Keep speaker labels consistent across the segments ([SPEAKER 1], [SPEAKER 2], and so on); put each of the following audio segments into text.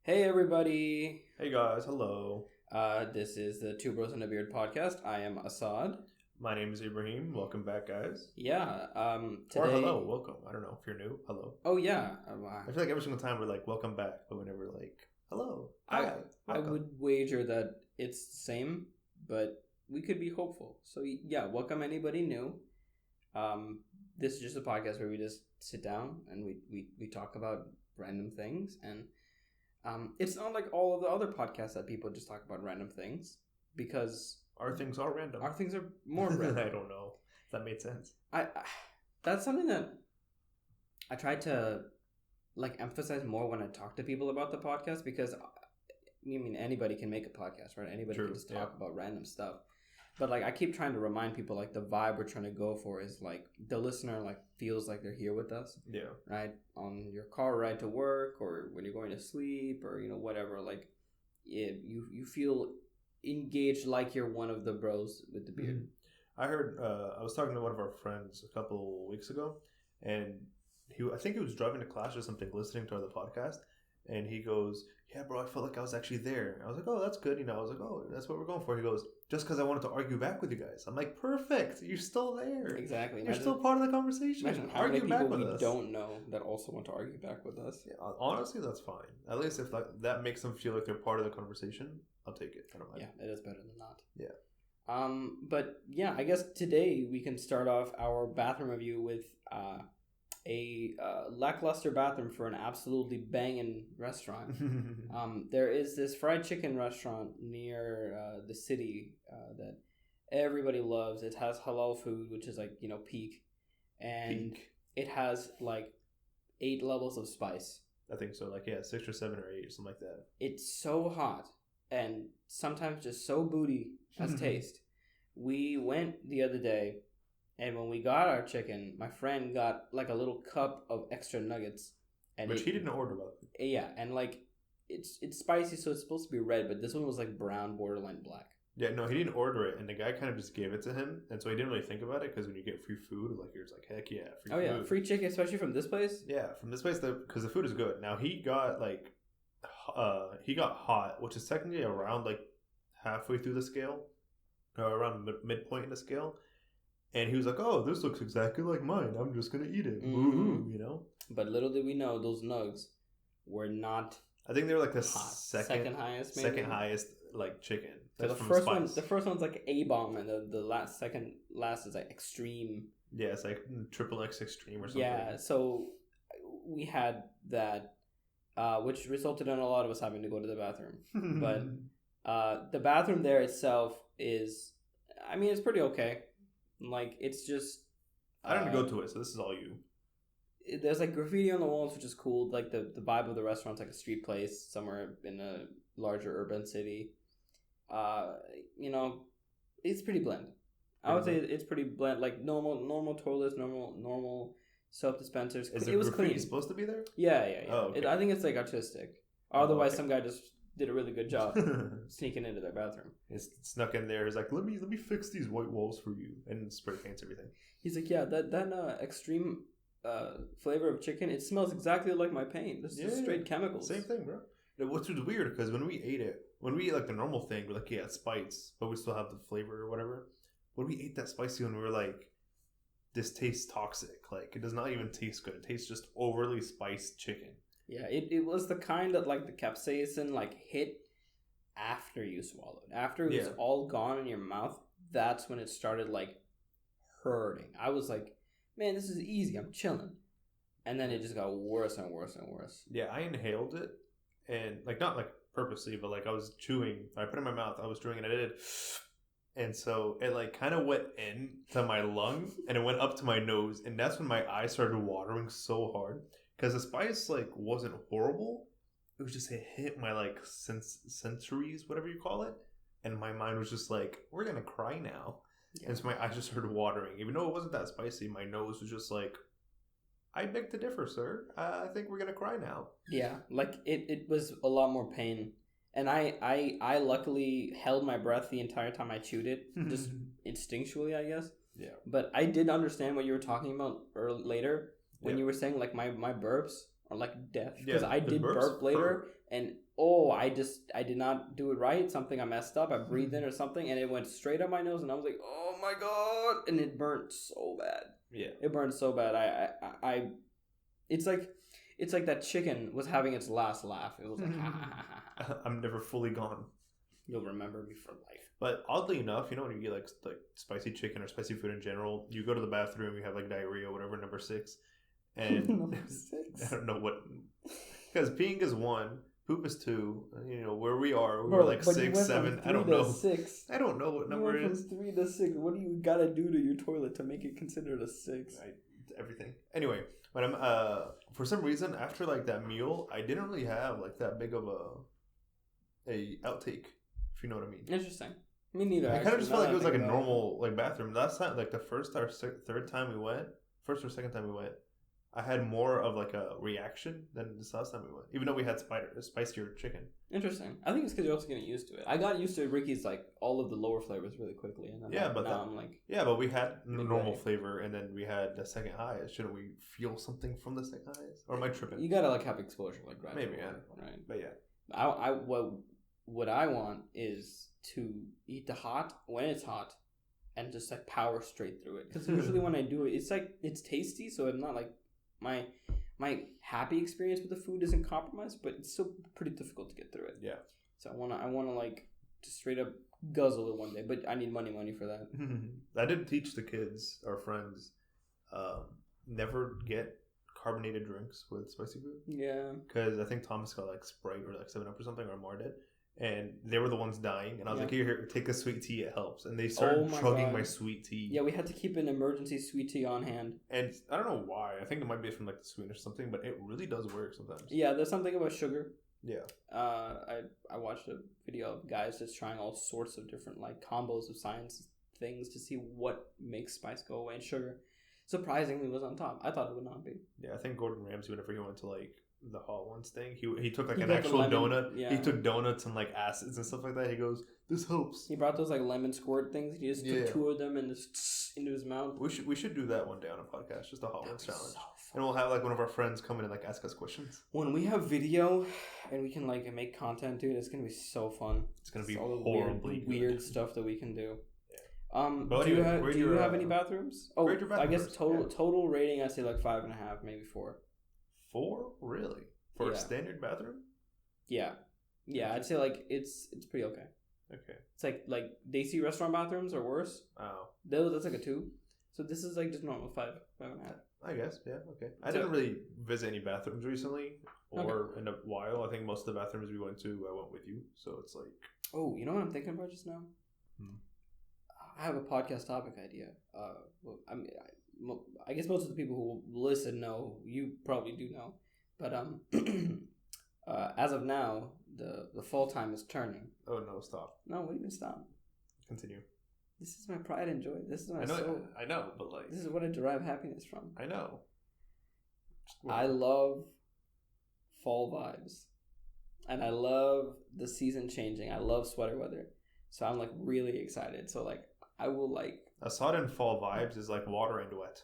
[SPEAKER 1] Hey everybody!
[SPEAKER 2] Hey guys, hello.
[SPEAKER 1] This is the Two Bros and a Beard podcast. I am Assad.
[SPEAKER 2] My name is Ibrahim. Welcome back, guys.
[SPEAKER 1] Yeah. Today.
[SPEAKER 2] Or hello, welcome. I don't know if you're new. Hello.
[SPEAKER 1] Oh yeah.
[SPEAKER 2] I feel like every single time we're like, welcome back, but we're never like, hello.
[SPEAKER 1] I
[SPEAKER 2] welcome.
[SPEAKER 1] would wager that it's the same, but we could be hopeful. So yeah, welcome anybody new. This is just a podcast where we just sit down and we talk about random things, and it's not like all of the other podcasts that people just talk about random things, because
[SPEAKER 2] our things are random.
[SPEAKER 1] our things are more random.
[SPEAKER 2] I don't know if that made sense.
[SPEAKER 1] I that's something that I try to emphasize more when I talk to people about the podcast, because I mean anybody can make a podcast, right? Anybody can just talk about random stuff. But I keep trying to remind people the vibe we're trying to go for is the listener feels like they're here with us.
[SPEAKER 2] Yeah.
[SPEAKER 1] Right? On your car ride to work, or when you're going to sleep, or whatever, you feel engaged, like you're one of the bros with the beard.
[SPEAKER 2] I heard I was talking to one of our friends a couple weeks ago, and I think he was driving to class or something, listening to the podcast, and he goes, "Yeah, bro, I felt like I was actually there." I was like, "Oh, that's good." I was like, "Oh, that's what we're going for." He goes, "Just because I wanted to argue back with you guys." I'm like, "Perfect, you're still there.
[SPEAKER 1] Exactly.
[SPEAKER 2] You're still part of the conversation.
[SPEAKER 1] Imagine how many people we don't know that also want to argue back with us.
[SPEAKER 2] Yeah, honestly, that's fine. At least if that makes them feel like they're part of the conversation, I'll take it. I don't mind.
[SPEAKER 1] Yeah, it is better than not.
[SPEAKER 2] Yeah.
[SPEAKER 1] But yeah, I guess today we can start off our bathroom review with a lackluster bathroom for an absolutely banging restaurant. There is this fried chicken restaurant near the city that everybody loves. It has halal food, which is peak, and it has 8 levels of spice.
[SPEAKER 2] I think so. 6 or 7 or 8 or something like that.
[SPEAKER 1] It's so hot and sometimes just so booty as taste. We went the other day, and when we got our chicken, my friend got a little cup of extra nuggets, and
[SPEAKER 2] which he didn't order about.
[SPEAKER 1] Yeah, and it's spicy, so it's supposed to be red, but this one was brown, borderline black.
[SPEAKER 2] Yeah, no, he didn't order it, and the guy kind of just gave it to him, and so he didn't really think about it, because when you get free food, you're just like, heck yeah, free food.
[SPEAKER 1] Oh yeah, free chicken, especially from this place.
[SPEAKER 2] Yeah, from this place, because the food is good. Now he got hot, which is technically around halfway through the scale, or around midpoint in the scale. And he was like, "Oh, this looks exactly like mine. I'm just gonna eat it." Woohoo,
[SPEAKER 1] But little did we know, those nugs were not.
[SPEAKER 2] I think they were the
[SPEAKER 1] second highest, maybe?
[SPEAKER 2] Second highest chicken.
[SPEAKER 1] So the first one's A-bomb, and the second last is extreme.
[SPEAKER 2] Yeah, it's triple X extreme or something.
[SPEAKER 1] Yeah, so we had that, which resulted in a lot of us having to go to the bathroom. But the bathroom there itself is, it's pretty okay. It's just...
[SPEAKER 2] I didn't go to it, so this is all you.
[SPEAKER 1] There's graffiti on the walls, which is cool. The vibe of the restaurant's a street place somewhere in a larger urban city. It's pretty bland. I would say it's pretty bland. Normal toilets, normal soap dispensers.
[SPEAKER 2] Is
[SPEAKER 1] it was clean.
[SPEAKER 2] Supposed to be there?
[SPEAKER 1] Yeah.
[SPEAKER 2] Oh, okay.
[SPEAKER 1] I think it's artistic. Otherwise, some guy just did a really good job sneaking into their bathroom.
[SPEAKER 2] He snuck in there. He's like, let me fix these white walls for you, and spray paints everything. He's
[SPEAKER 1] like, yeah, that extreme flavor of chicken, it smells exactly like my paint. This is straight chemicals.
[SPEAKER 2] Same thing, bro. Which was weird, because when we ate the normal thing, we're like, yeah, it's spice, but we still have the flavor or whatever. When we ate that spicy one, we were like, this tastes toxic. It does not even taste good. It tastes just overly spiced chicken.
[SPEAKER 1] Yeah, it was the kind that the capsaicin hit after you swallowed. After it was all gone in your mouth, that's when it started hurting. I was like, man, this is easy. I'm chilling. And then it just got worse and worse and worse.
[SPEAKER 2] Yeah, I inhaled it, and not purposely, but I was chewing. I put it in my mouth. I was chewing, and I did, and so it kind of went into my lung, and it went up to my nose, and that's when my eyes started watering so hard. Because the spice, wasn't horrible. It was just, it hit my, sensories, whatever you call it. And my mind was just we're going to cry now. Yeah. And so my eyes just started watering. Even though it wasn't that spicy, my nose was just I beg to differ, sir. I think we're going to cry now.
[SPEAKER 1] Yeah, it was a lot more pain. And I luckily held my breath the entire time I chewed it. Just instinctually, I guess. Yeah. But I did understand what you were talking about later. When you were saying my burps or like death because
[SPEAKER 2] Yeah,
[SPEAKER 1] I
[SPEAKER 2] the
[SPEAKER 1] did
[SPEAKER 2] burps
[SPEAKER 1] burp later
[SPEAKER 2] hurt.
[SPEAKER 1] and I did not do it right. Something I messed up. I breathed in or something and it went straight up my nose and I was like, oh my god, and it burnt so bad.
[SPEAKER 2] Yeah,
[SPEAKER 1] it burned so bad. I it's like that chicken was having its last laugh. It was like ha ha ha ha, ha.
[SPEAKER 2] I'm never fully gone.
[SPEAKER 1] You'll remember me for life.
[SPEAKER 2] But oddly enough, you know when you get like spicy chicken or spicy food in general, you go to the bathroom, you have like diarrhea or whatever, number 6, and
[SPEAKER 1] Number 6.
[SPEAKER 2] I don't know what, because peeing is 1, poop is 2. You know where we are, we
[SPEAKER 1] Bro,
[SPEAKER 2] were like
[SPEAKER 1] but you
[SPEAKER 2] 6,
[SPEAKER 1] went
[SPEAKER 2] 7.
[SPEAKER 1] from
[SPEAKER 2] I don't
[SPEAKER 1] 3 to
[SPEAKER 2] know.
[SPEAKER 1] 6.
[SPEAKER 2] I don't know what
[SPEAKER 1] You
[SPEAKER 2] number
[SPEAKER 1] went
[SPEAKER 2] it is.
[SPEAKER 1] from 3 to 6. What do you gotta do to your toilet to make it considered a 6?
[SPEAKER 2] Everything. Anyway, but I'm for some reason after like that meal, I didn't really have like that big of a outtake. If you know what I mean.
[SPEAKER 1] Interesting. Me neither.
[SPEAKER 2] I kind of just felt like it was like a
[SPEAKER 1] about
[SPEAKER 2] normal like bathroom. Last time, like the first or third time we went, first or second time we went, I had more of like a reaction than this last time we went. Even though we had spicier chicken.
[SPEAKER 1] Interesting. I think it's because you're also getting used to it. I got used to Ricky's like all of the lower flavors really quickly, and then I'm like,
[SPEAKER 2] but we had normal
[SPEAKER 1] right.
[SPEAKER 2] flavor, and then we had the second highest. Shouldn't we feel something from the second highest? Or am I tripping?
[SPEAKER 1] You gotta like have exposure, like gradual,
[SPEAKER 2] Maybe, yeah.
[SPEAKER 1] Right.
[SPEAKER 2] But yeah,
[SPEAKER 1] I what I want is to eat the hot when it's hot, and just like power straight through it. Because usually when I do it, it's like it's tasty, so I'm not like my happy experience with the food isn't compromised, but it's still pretty difficult to get through it.
[SPEAKER 2] Yeah.
[SPEAKER 1] So I wanna like just straight up guzzle it one day, but I need money for that.
[SPEAKER 2] I did teach the kids, our friends, never get carbonated drinks with spicy food.
[SPEAKER 1] Yeah.
[SPEAKER 2] Because I think Thomas got like Sprite or like 7-Up or something, or more did. And they were the ones dying. And I was like, here, take a sweet tea. It helps. And they started chugging my sweet tea.
[SPEAKER 1] Yeah, we had to keep an emergency sweet tea on hand.
[SPEAKER 2] And I don't know why. I think it might be from like the sweetness or something, but it really does work sometimes.
[SPEAKER 1] Yeah, there's something about sugar.
[SPEAKER 2] Yeah.
[SPEAKER 1] I watched a video of guys just trying all sorts of different like combos of science things to see what makes spice go away. And sugar, surprisingly, was on top. I thought it would not be.
[SPEAKER 2] Yeah, I think Gordon Ramsay, whenever he went to like the hot ones thing, he took like
[SPEAKER 1] He
[SPEAKER 2] an
[SPEAKER 1] got
[SPEAKER 2] actual donut.
[SPEAKER 1] Yeah.
[SPEAKER 2] He took donuts and like acids and stuff like that. He goes, this helps.
[SPEAKER 1] He brought those like lemon squirt things. He just took 2 of them and just into his mouth.
[SPEAKER 2] We should do that one day on a podcast, just a hot ones challenge.
[SPEAKER 1] So
[SPEAKER 2] and we'll have like one of our friends come in and like ask us questions.
[SPEAKER 1] when we have video and we can like make content, dude, it's gonna be so fun.
[SPEAKER 2] It's gonna be
[SPEAKER 1] all
[SPEAKER 2] horribly
[SPEAKER 1] weird stuff that we can do.
[SPEAKER 2] Yeah.
[SPEAKER 1] Do you have any bathrooms? Oh,
[SPEAKER 2] your bathroom
[SPEAKER 1] I guess
[SPEAKER 2] first.
[SPEAKER 1] total rating. I say like 5.5, maybe 4.
[SPEAKER 2] 4? Really? For a
[SPEAKER 1] Yeah.
[SPEAKER 2] standard bathroom?
[SPEAKER 1] Yeah, I'd say like it's pretty okay.
[SPEAKER 2] Okay.
[SPEAKER 1] It's like they see restaurant bathrooms are worse.
[SPEAKER 2] Oh.
[SPEAKER 1] That's like a 2. So this is like just normal 5.5.
[SPEAKER 2] I guess, yeah, okay. I didn't really visit any bathrooms recently or in a while. I think most of the bathrooms we went to, I went with you. So it's like...
[SPEAKER 1] Oh, you know what I'm thinking about just now? I have a podcast topic idea. I guess most of the people who listen know. You probably do know. But as of now, the fall time is turning.
[SPEAKER 2] Oh, no, stop.
[SPEAKER 1] No, what do you mean stop?
[SPEAKER 2] Continue.
[SPEAKER 1] This is my pride and joy. This is my
[SPEAKER 2] I know,
[SPEAKER 1] soul.
[SPEAKER 2] I know, but like...
[SPEAKER 1] This is what I derive happiness from.
[SPEAKER 2] I know.
[SPEAKER 1] I love fall vibes. And I love the season changing. I love sweater weather. So I'm like really excited. So like I will like...
[SPEAKER 2] A sudden fall vibes is like water and wet.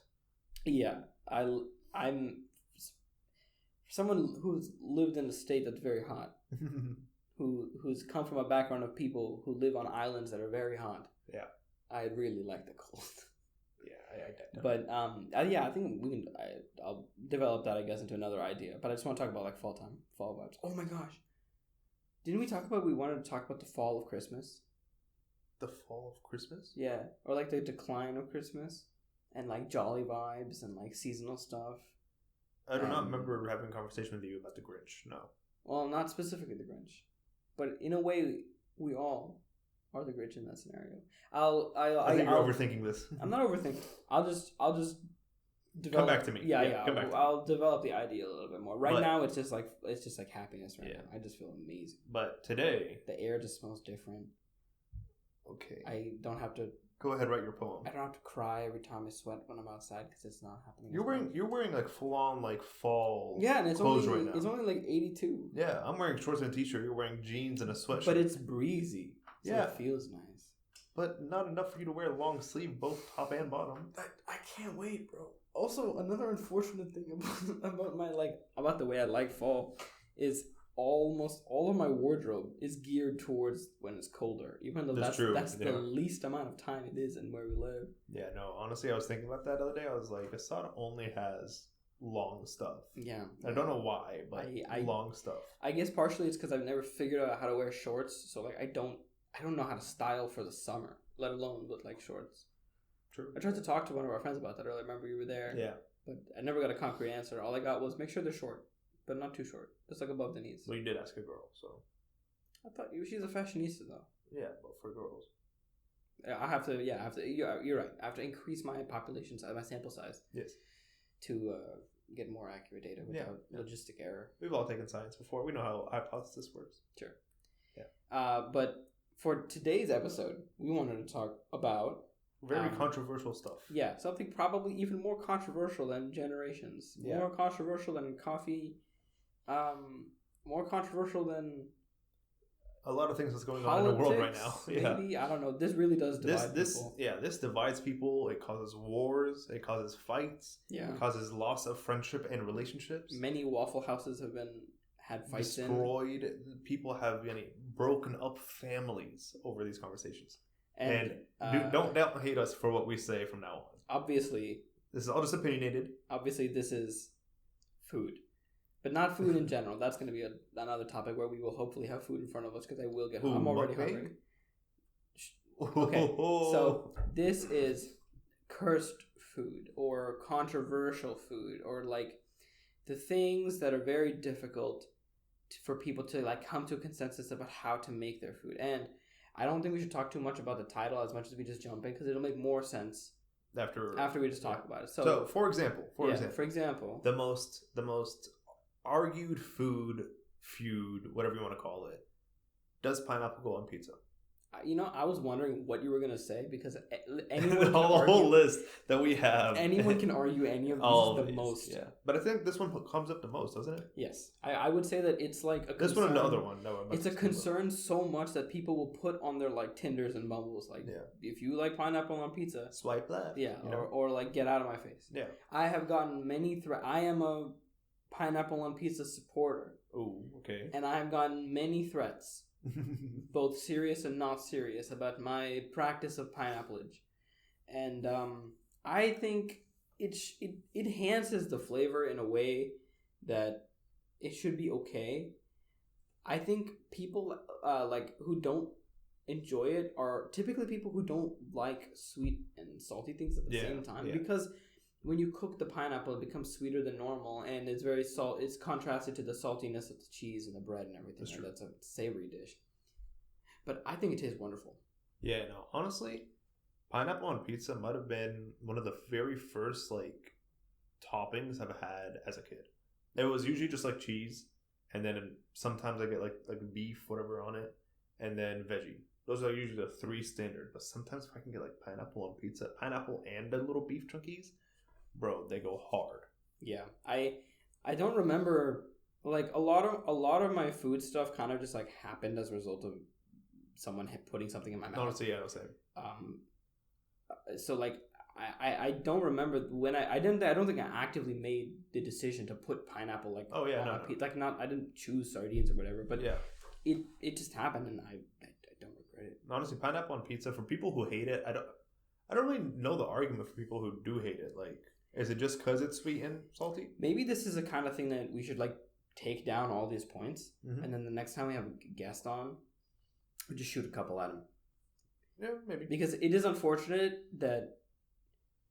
[SPEAKER 1] Yeah. I'm... Someone who's lived in a state that's very hot. Who's come from a background of people who live on islands that are very hot.
[SPEAKER 2] Yeah.
[SPEAKER 1] I really like the cold.
[SPEAKER 2] Yeah, I
[SPEAKER 1] But I think we can. I'll develop that, I guess, into another idea. But I just want to talk about like fall vibes. Oh my gosh, didn't we talk about? We wanted to talk about the fall of Christmas.
[SPEAKER 2] The fall of Christmas?
[SPEAKER 1] Yeah, or like the decline of Christmas, and like jolly vibes and like seasonal stuff.
[SPEAKER 2] I do not remember having a conversation with you about the Grinch. No.
[SPEAKER 1] Well, not specifically the Grinch, but in a way, we all are the Grinch in that scenario.
[SPEAKER 2] I think you're overthinking this.
[SPEAKER 1] I'm not overthinking. I'll just develop.
[SPEAKER 2] Come back to me.
[SPEAKER 1] Yeah.
[SPEAKER 2] Come back.
[SPEAKER 1] I'll develop the idea a little bit more. Right now, it's just like happiness. Right
[SPEAKER 2] Yeah.
[SPEAKER 1] now, I just feel amazing.
[SPEAKER 2] But today,
[SPEAKER 1] The air just smells different.
[SPEAKER 2] okay.
[SPEAKER 1] I don't have to.
[SPEAKER 2] Go ahead, write your poem.
[SPEAKER 1] I don't have to cry every time I sweat when I'm outside because it's not happening.
[SPEAKER 2] You're wearing like full on like fall.
[SPEAKER 1] Yeah, and it's
[SPEAKER 2] clothes
[SPEAKER 1] only
[SPEAKER 2] right now.
[SPEAKER 1] It's only like 82.
[SPEAKER 2] Yeah, I'm wearing shorts and a t-shirt. You're wearing jeans and a sweatshirt.
[SPEAKER 1] But it's breezy. So
[SPEAKER 2] Yeah.
[SPEAKER 1] it feels nice.
[SPEAKER 2] But not enough for you to wear long sleeve, both top and bottom.
[SPEAKER 1] I can't wait, bro. Also, another unfortunate thing about the way I like fall is almost all of my wardrobe is geared towards when it's colder, even though that's the least amount of time it is and where we live.
[SPEAKER 2] Yeah, no, honestly, I was thinking about that the other day. I was like, Assad only has long stuff.
[SPEAKER 1] Yeah.
[SPEAKER 2] I don't know why, but long stuff.
[SPEAKER 1] I guess partially it's because I've never figured out how to wear shorts, so like I don't know how to style for the summer, let alone with like shorts.
[SPEAKER 2] True.
[SPEAKER 1] I tried to talk to one of our friends about that earlier. Remember you were there?
[SPEAKER 2] Yeah.
[SPEAKER 1] But I never got a concrete answer. All I got was make sure they're short, but not too short. Just like above the knees.
[SPEAKER 2] Well, you did ask a girl, so.
[SPEAKER 1] I thought she's a fashionista though.
[SPEAKER 2] Yeah, but for girls.
[SPEAKER 1] I have to. You're right. I have to increase my population size, my sample size.
[SPEAKER 2] Yes.
[SPEAKER 1] To get more accurate data without logistic error.
[SPEAKER 2] We've all taken science before. We know how hypothesis works.
[SPEAKER 1] Sure.
[SPEAKER 2] Yeah.
[SPEAKER 1] But for today's episode, we wanted to talk about
[SPEAKER 2] very controversial stuff.
[SPEAKER 1] Yeah, something probably even more controversial than generations.
[SPEAKER 2] Yeah.
[SPEAKER 1] More controversial than coffee. More controversial than
[SPEAKER 2] a lot of things that's going
[SPEAKER 1] politics,
[SPEAKER 2] on in the world right now.
[SPEAKER 1] Maybe, yeah. I don't know. This really does divide people.
[SPEAKER 2] Yeah, this divides people. It causes wars. It causes fights.
[SPEAKER 1] Yeah.
[SPEAKER 2] It causes loss of friendship and relationships.
[SPEAKER 1] Many Waffle Houses have had fights
[SPEAKER 2] destroyed. People have broken up families over these conversations. And don't hate us for what we say from now on.
[SPEAKER 1] Obviously.
[SPEAKER 2] This is all just opinionated.
[SPEAKER 1] Obviously, this is food. But not food in general. That's going to be another topic where we will hopefully have food in front of us because I will get home. I'm already hungry. Okay, so this is cursed food or controversial food or like the things that are very difficult for people to like come to a consensus about how to make their food. And I don't think we should talk too much about the title as much as we just jump in because it'll make more sense after we just talk about it. So
[SPEAKER 2] for example, the most argued food feud, whatever you want to call it, does pineapple go on pizza?
[SPEAKER 1] I was wondering what you were gonna say because anyone
[SPEAKER 2] the whole list that we have.
[SPEAKER 1] Anyone can argue any of these most.
[SPEAKER 2] Yeah, but I think this one comes up the most, doesn't it?
[SPEAKER 1] Yes, I would say that it's like a
[SPEAKER 2] this
[SPEAKER 1] concern.
[SPEAKER 2] one and the other one. No,
[SPEAKER 1] it's a concern so much that people will put on their like Tinders and Bumbles like, if you like pineapple on pizza,
[SPEAKER 2] swipe left.
[SPEAKER 1] Yeah, or like get out of my face.
[SPEAKER 2] Yeah,
[SPEAKER 1] I have gotten many I am a pineapple on pizza supporter.
[SPEAKER 2] Oh, okay.
[SPEAKER 1] And I have gotten many threats. Both serious and not serious about my practice of pineapplage, and I think it enhances the flavor in a way that it should be okay. I think people like who don't enjoy it are typically people who don't like sweet and salty things at the same time because when you cook the pineapple, it becomes sweeter than normal, and it's very It's contrasted to the saltiness of the cheese and the bread and everything. That's a savory dish. But I think it tastes wonderful.
[SPEAKER 2] Yeah, no. Honestly, pineapple on pizza might have been one of the very first toppings I've had as a kid. It was usually just like cheese, and then sometimes I get like beef, whatever on it, and then veggie. Those are usually the three standard. But sometimes if I can get like pineapple on pizza, pineapple and the little beef chunkies, bro, they go hard.
[SPEAKER 1] Yeah, I don't remember like a lot of my food stuff kind of just like happened as a result of someone putting something in my mouth.
[SPEAKER 2] Honestly, yeah, I was saying.
[SPEAKER 1] So like I don't remember when I don't think I actively made the decision to put pineapple like on a pizza. Like not I didn't choose sardines or whatever, but it just happened and I don't regret it.
[SPEAKER 2] Honestly, pineapple on pizza for people who hate it, I don't really know the argument for people who do hate it. Like, is it just because it's sweet and salty?
[SPEAKER 1] Maybe this is the kind of thing that we should like take down all these points, and then the next time we have a guest on, we just shoot a couple at him.
[SPEAKER 2] Yeah, maybe.
[SPEAKER 1] Because it is unfortunate that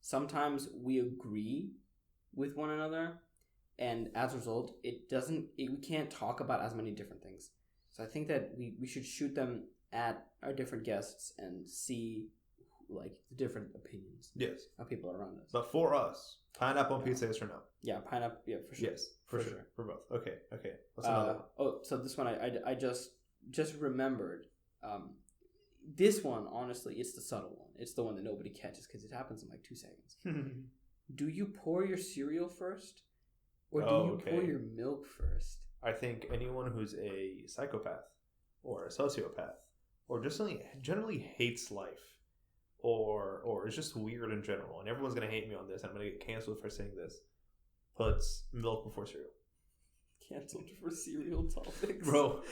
[SPEAKER 1] sometimes we agree with one another, and as a result, we can't talk about as many different things. So I think that we should shoot them at our different guests and see like the different opinions.
[SPEAKER 2] Yes.
[SPEAKER 1] Of people around us.
[SPEAKER 2] But for us, pineapple on pizza is for now.
[SPEAKER 1] Yeah, pineapple. Yeah, for sure.
[SPEAKER 2] Yes, for sure. For both. Okay. What's another one?
[SPEAKER 1] Oh, so this one I just remembered. This one, honestly, it's the subtle one. It's the one that nobody catches because it happens in like 2 seconds. Do you pour your cereal first, or do you pour your milk first?
[SPEAKER 2] I think anyone who's a psychopath or a sociopath or just generally hates life or it's just weird in general, and everyone's gonna hate me on this, and I'm gonna get canceled for saying this, puts milk before cereal.
[SPEAKER 1] Canceled for cereal topics.
[SPEAKER 2] Bro,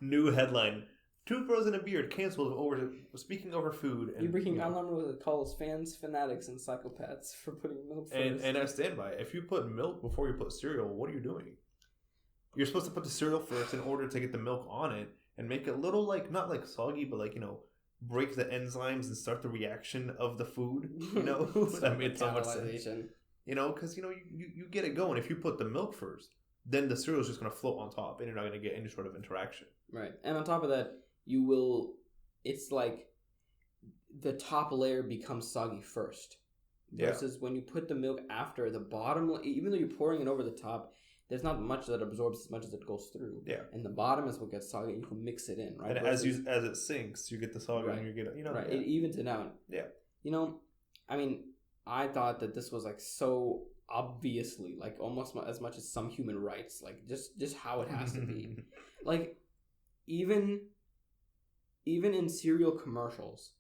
[SPEAKER 2] new headline. 2 bros and a beard canceled over speaking over food. And,
[SPEAKER 1] You're breaking I don't know what it calls fans, fanatics, and psychopaths for putting milk first.
[SPEAKER 2] And I stand by it. If you put milk before you put cereal, what are you doing? You're supposed to put the cereal first in order to get the milk on it and make it a little like, not like soggy, but like, break the enzymes and start the reaction of the food. That made so much sense. Because, you get it going. If you put the milk first, then the cereal is just going to float on top and you're not going to get any sort of interaction. Right.
[SPEAKER 1] And on top of that, it's like the top layer becomes soggy first. Versus when you put the milk after, the bottom, even though you're pouring it over the top, there's not much that absorbs as much as it goes through. Yeah. And the bottom is what gets soggy. You can mix it in, right?
[SPEAKER 2] And as it sinks, you get the soggy and you get it,
[SPEAKER 1] Right. Yeah. It evens it out. Yeah. I thought that this was like so obviously, like almost as much as some human rights, like just how it has to be. Like even in cereal commercials,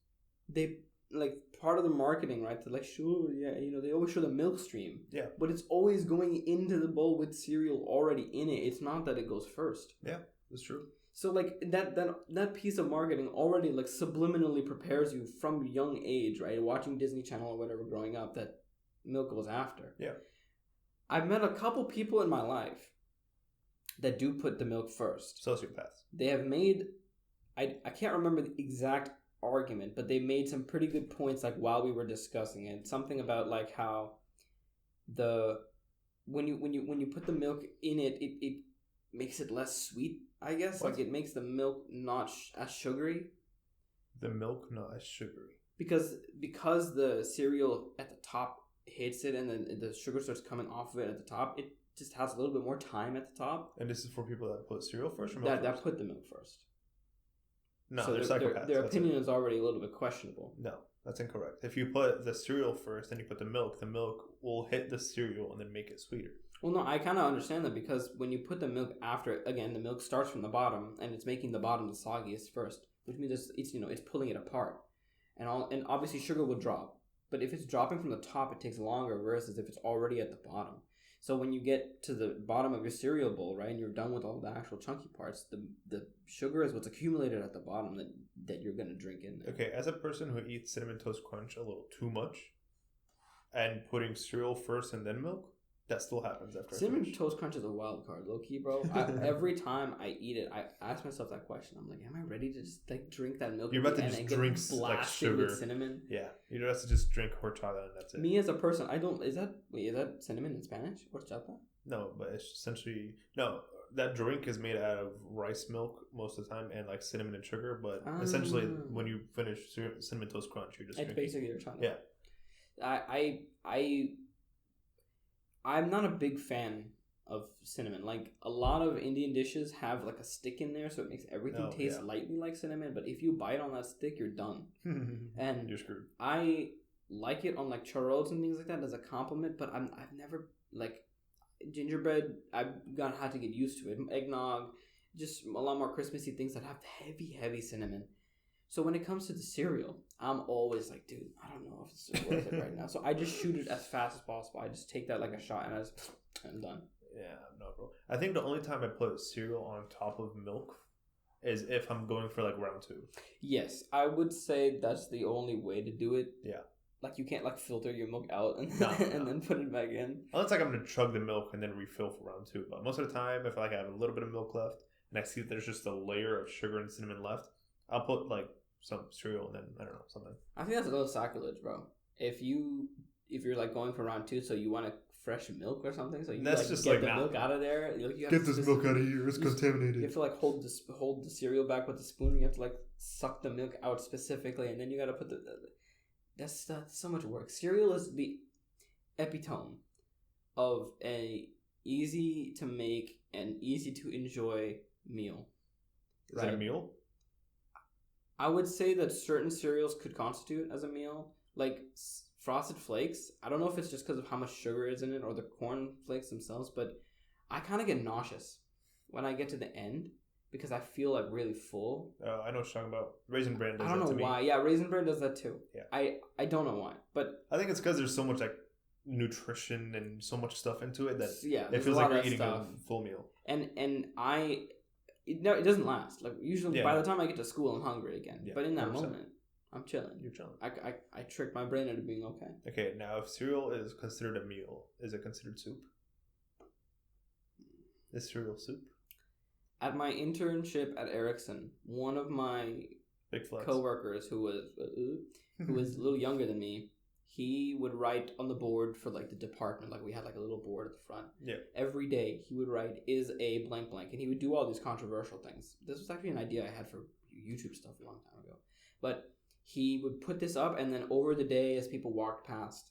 [SPEAKER 1] they like part of the marketing, right? They're like, sure, yeah, they always show the milk stream. Yeah. But it's always going into the bowl with cereal already in it. It's not that it goes first.
[SPEAKER 2] Yeah, that's true.
[SPEAKER 1] So like that piece of marketing already like subliminally prepares you from young age, right? Watching Disney Channel or whatever growing up, that milk goes after. Yeah. I've met a couple people in my life that do put the milk first.
[SPEAKER 2] Sociopaths.
[SPEAKER 1] They have made, I can't remember the exact argument, but they made some pretty good points like while we were discussing it. Something about like how when you put the milk in it, it makes it less sweet, I guess. What? Like it makes the milk not as sugary.
[SPEAKER 2] The milk not as sugary.
[SPEAKER 1] Because the cereal at the top hits it and then the sugar starts coming off of it at the top, it just has a little bit more time at the top.
[SPEAKER 2] And this is for people that put cereal first or
[SPEAKER 1] milk first? That put the milk first.
[SPEAKER 2] No, so they're psychopaths.
[SPEAKER 1] Their opinion is already a little bit questionable.
[SPEAKER 2] No, that's incorrect. If you put the cereal first and you put the milk will hit the cereal and then make it sweeter.
[SPEAKER 1] Well, no, I kind of understand that because when you put the milk after, again, the milk starts from the bottom and it's making the bottom the soggiest first, which means it's pulling it apart. And obviously sugar will drop. But if it's dropping from the top, it takes longer versus if it's already at the bottom. So when you get to the bottom of your cereal bowl, right, and you're done with all the actual chunky parts, the sugar is what's accumulated at the bottom that you're going to drink in there.
[SPEAKER 2] Okay, as a person who eats Cinnamon Toast Crunch a little too much and putting cereal first and then milk, that still happens after
[SPEAKER 1] Cinnamon Toast Crunch is a wild card, low-key, bro. Every time I eat it, I ask myself that question. I'm like, am I ready to just like drink that milk?
[SPEAKER 2] You're about to just drink like sugar
[SPEAKER 1] with cinnamon.
[SPEAKER 2] Yeah, you're about to just drink horchata and that's it.
[SPEAKER 1] Me as a person, I don't. Is that cinnamon in Spanish? Horchata?
[SPEAKER 2] No, but it's essentially that drink is made out of rice milk most of the time and like cinnamon and sugar. But essentially, when you finish Cinnamon Toast Crunch, you're just drinking.
[SPEAKER 1] Basically horchata. Yeah. I'm not a big fan of cinnamon. Like, a lot of Indian dishes have, like, a stick in there, so it makes everything taste lightly like cinnamon. But if you bite on that stick, you're done. And
[SPEAKER 2] you're screwed.
[SPEAKER 1] I like it on, like, churros and things like that as a compliment, but I've never, like, gingerbread, I've had to get used to it. Eggnog, just a lot more Christmassy things that have heavy, heavy cinnamon. So when it comes to the cereal, I'm always like, dude, I don't know if this is worth it right now. So I just shoot it as fast as possible. I just take that like a shot and I'm done.
[SPEAKER 2] Yeah, no, bro. I think the only time I put cereal on top of milk is if I'm going for like round 2.
[SPEAKER 1] Yes, I would say that's the only way to do it.
[SPEAKER 2] Yeah.
[SPEAKER 1] Like you can't like filter your milk out and then put it back in.
[SPEAKER 2] Unless like I'm going to chug the milk and then refill for round 2. But most of the time, if I have a little bit of milk left and I see that there's just a layer of sugar and cinnamon left, I'll put like some cereal and then I don't know, something.
[SPEAKER 1] I think that's a little sacrilege, bro. If you're like going for round 2, so you want fresh milk or something, so you
[SPEAKER 2] that's
[SPEAKER 1] like,
[SPEAKER 2] just
[SPEAKER 1] get
[SPEAKER 2] like
[SPEAKER 1] the milk out of there. You
[SPEAKER 2] get this milk out of here. It's contaminated.
[SPEAKER 1] You have to like hold the cereal back with the spoon. You have to like suck the milk out specifically, and then you got to put that's so much work. Cereal is the epitome of a easy to make and easy to enjoy meal.
[SPEAKER 2] Is it a meal?
[SPEAKER 1] I would say that certain cereals could constitute as a meal, like Frosted Flakes. I don't know if it's just because of how much sugar is in it or the corn flakes themselves, but I kind of get nauseous when I get to the end because I feel like really full.
[SPEAKER 2] I know what you're talking about. Raisin Bran does
[SPEAKER 1] I don't
[SPEAKER 2] that
[SPEAKER 1] know
[SPEAKER 2] to
[SPEAKER 1] why.
[SPEAKER 2] me.
[SPEAKER 1] Yeah, Raisin Bran does that too.
[SPEAKER 2] Yeah.
[SPEAKER 1] I don't know why, but
[SPEAKER 2] I think it's because there's so much like nutrition and so much stuff into it that
[SPEAKER 1] yeah,
[SPEAKER 2] it feels like you're eating a full meal.
[SPEAKER 1] And it doesn't last. Like usually by the time I get to school, I'm hungry again. Yeah, but in that 100%. Moment, I'm chilling.
[SPEAKER 2] You're chilling.
[SPEAKER 1] I trick my brain into being okay.
[SPEAKER 2] Okay, now if cereal is considered a meal, is it considered soup? Is cereal soup?
[SPEAKER 1] At my internship at Ericsson, one of my coworkers who was a little younger than me, he would write on the board for like the department, like we had like a little board at the front.
[SPEAKER 2] Yeah.
[SPEAKER 1] Every day he would write is a blank blank, and he would do all these controversial things. This was actually an idea I had for YouTube stuff a long time ago. But he would put this up, and then over the day as people walked past,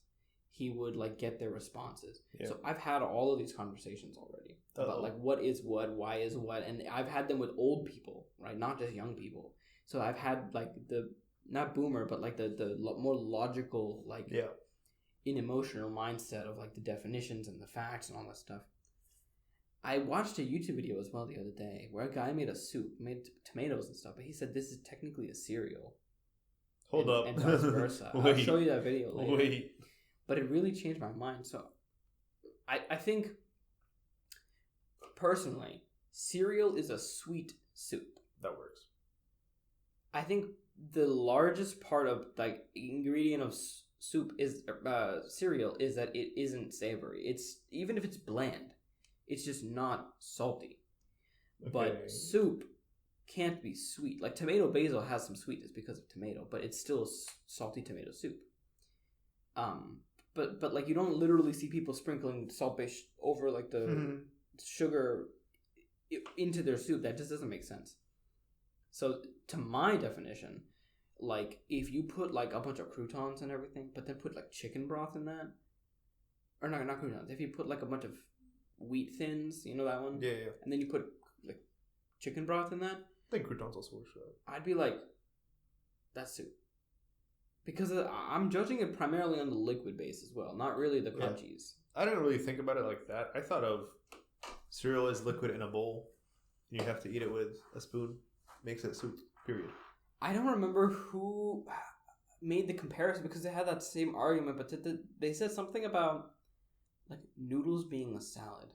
[SPEAKER 1] he would like get their responses. Yeah. So I've had all of these conversations already about like what is what, why is what, and I've had them with old people, right? Not just young people. So I've had like the not boomer, but like the more logical, like in emotional mindset of like the definitions and the facts and all that stuff. I watched a YouTube video as well the other day where a guy made a soup, made tomatoes and stuff, but he said this is technically a cereal.
[SPEAKER 2] Hold up.
[SPEAKER 1] And vice versa. I'll show you that video later. But it really changed my mind. So I think, personally, cereal is a sweet soup.
[SPEAKER 2] That works.
[SPEAKER 1] I think the largest part of, like, ingredient of soup is, cereal is that it isn't savory. It's, even if it's bland, it's just not salty. Okay. But soup can't be sweet. Like, tomato basil has some sweetness because of tomato, but it's still salty tomato soup. But like, you don't literally see people sprinkling salt base over like the sugar into their soup. That just doesn't make sense. So to my definition, like if you put like a bunch of croutons and everything, but then put like chicken broth in that, or not croutons. If you put like a bunch of wheat thins, you know that one?
[SPEAKER 2] Yeah.
[SPEAKER 1] And then you put like chicken broth in that.
[SPEAKER 2] I think croutons also works for that.
[SPEAKER 1] I'd be like, that's soup. Because I'm judging it primarily on the liquid base as well, not really the crunchies.
[SPEAKER 2] Yeah. I didn't really think about it like that. I thought of cereal as liquid in a bowl. You have to eat it with a spoon. Makes it soup, period.
[SPEAKER 1] I don't remember who made the comparison because they had that same argument, but they said something about like noodles being a salad.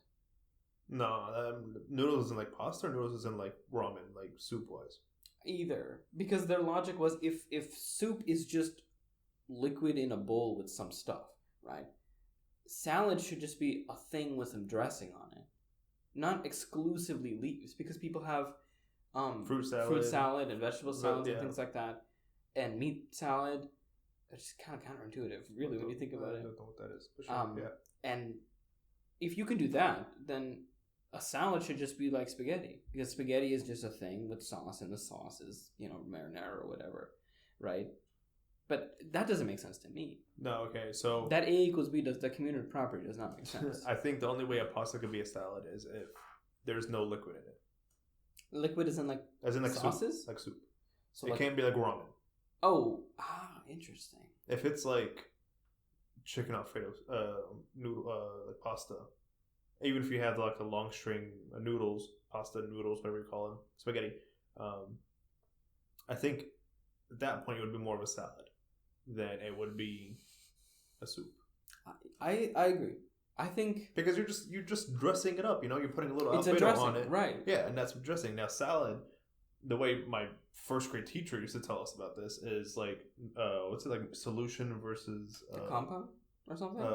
[SPEAKER 2] No, noodles isn't like pasta, or noodles isn't like ramen, like soup-wise.
[SPEAKER 1] Either, because their logic was if soup is just liquid in a bowl with some stuff, right? Salad should just be a thing with some dressing on it, not exclusively leaves, because people have fruit salad and vegetable salads and things like that, and meat salad. It's just kind of counterintuitive, really, when you think about it.
[SPEAKER 2] I don't know what that is. But sure.
[SPEAKER 1] And if you can do that, then a salad should just be like spaghetti, because spaghetti is just a thing with sauce, and the sauce is, marinara or whatever, right? But that doesn't make sense to me.
[SPEAKER 2] No, okay, so
[SPEAKER 1] that A equals B the community property does not make sense.
[SPEAKER 2] I think the only way a pasta could be a salad is if there's no liquid in it.
[SPEAKER 1] Liquid as in like sauces?
[SPEAKER 2] Soup. Like soup. So it
[SPEAKER 1] like,
[SPEAKER 2] can't be like ramen.
[SPEAKER 1] Oh, interesting.
[SPEAKER 2] If it's like chicken Alfredo noodle like pasta. Even if you have like a long string noodles, pasta noodles, whatever you call them, spaghetti, I think at that point it would be more of a salad than it would be a soup.
[SPEAKER 1] I agree. I think
[SPEAKER 2] because you're just dressing it up. You're putting a little Alfredo on it,
[SPEAKER 1] right?
[SPEAKER 2] Yeah, and that's dressing. Now salad, the way my first grade teacher used to tell us about this is like, what's it like? Solution versus
[SPEAKER 1] a compound or something.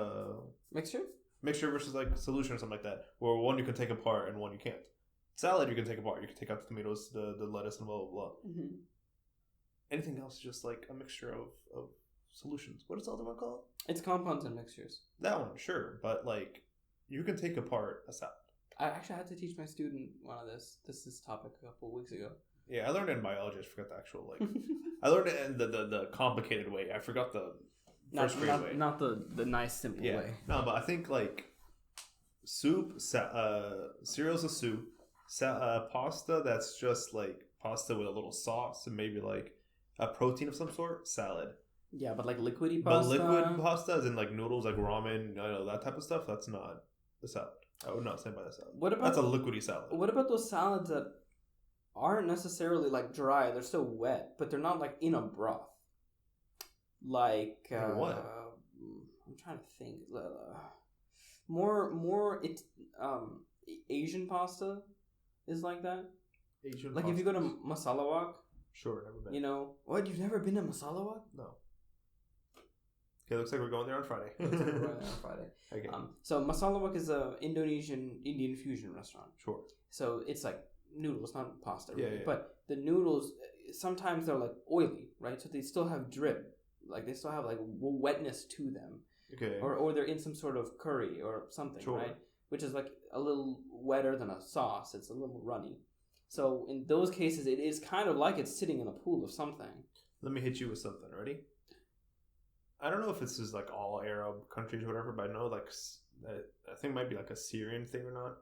[SPEAKER 2] Mixture versus like solution or something like that, where one you can take apart and one you can't. Salad you can take apart. You can take out the tomatoes, the lettuce, and blah blah blah. Mm-hmm. Anything else is just like a mixture of solutions. What is the other one called?
[SPEAKER 1] It's compounds and mixtures.
[SPEAKER 2] That one, sure, but like you can take apart a salad.
[SPEAKER 1] I actually had to teach my student one of this topic a couple of weeks ago.
[SPEAKER 2] Yeah, I learned it in biology. I just forgot the actual like. I learned it in the complicated way. I forgot the.
[SPEAKER 1] Not the nice simple way.
[SPEAKER 2] No, but I think like soup, cereal's a soup, pasta that's just like pasta with a little sauce and maybe like a protein of some sort, salad.
[SPEAKER 1] Yeah, but like liquidy pasta.
[SPEAKER 2] But liquid pasta, as in like noodles, like ramen, that type of stuff. That's not a salad. I would not stand by that salad. That's a liquidy salad.
[SPEAKER 1] What about those salads that aren't necessarily like dry. They're still wet, but they're not like in a broth. Like
[SPEAKER 2] what?
[SPEAKER 1] I'm trying to think. More it Asian pasta is like that.
[SPEAKER 2] Asian
[SPEAKER 1] like
[SPEAKER 2] pastas.
[SPEAKER 1] if you go to Masala Wok,
[SPEAKER 2] Sure, never been.
[SPEAKER 1] you know what? You've never been to Masala Wok?
[SPEAKER 2] No. Okay, looks like we're going there on Friday.
[SPEAKER 1] Looks like we're going there on Friday.
[SPEAKER 2] Okay.
[SPEAKER 1] So Masala Wok is a Indian fusion restaurant.
[SPEAKER 2] Sure.
[SPEAKER 1] So it's like noodles, not pasta.
[SPEAKER 2] Yeah,
[SPEAKER 1] Really.
[SPEAKER 2] yeah.
[SPEAKER 1] But the noodles sometimes they're like oily, right? So they still have drip, like they still have like wetness to them.
[SPEAKER 2] Okay.
[SPEAKER 1] Or they're in some sort of curry or something,
[SPEAKER 2] Sure.
[SPEAKER 1] right? Which is like a little wetter than a sauce. It's a little runny. So in those cases, it is kind of like it's sitting in a pool of something.
[SPEAKER 2] Let me hit you with something. Ready? I don't know if this is like all Arab countries or whatever, but I know like I think it might be like a Syrian thing or not.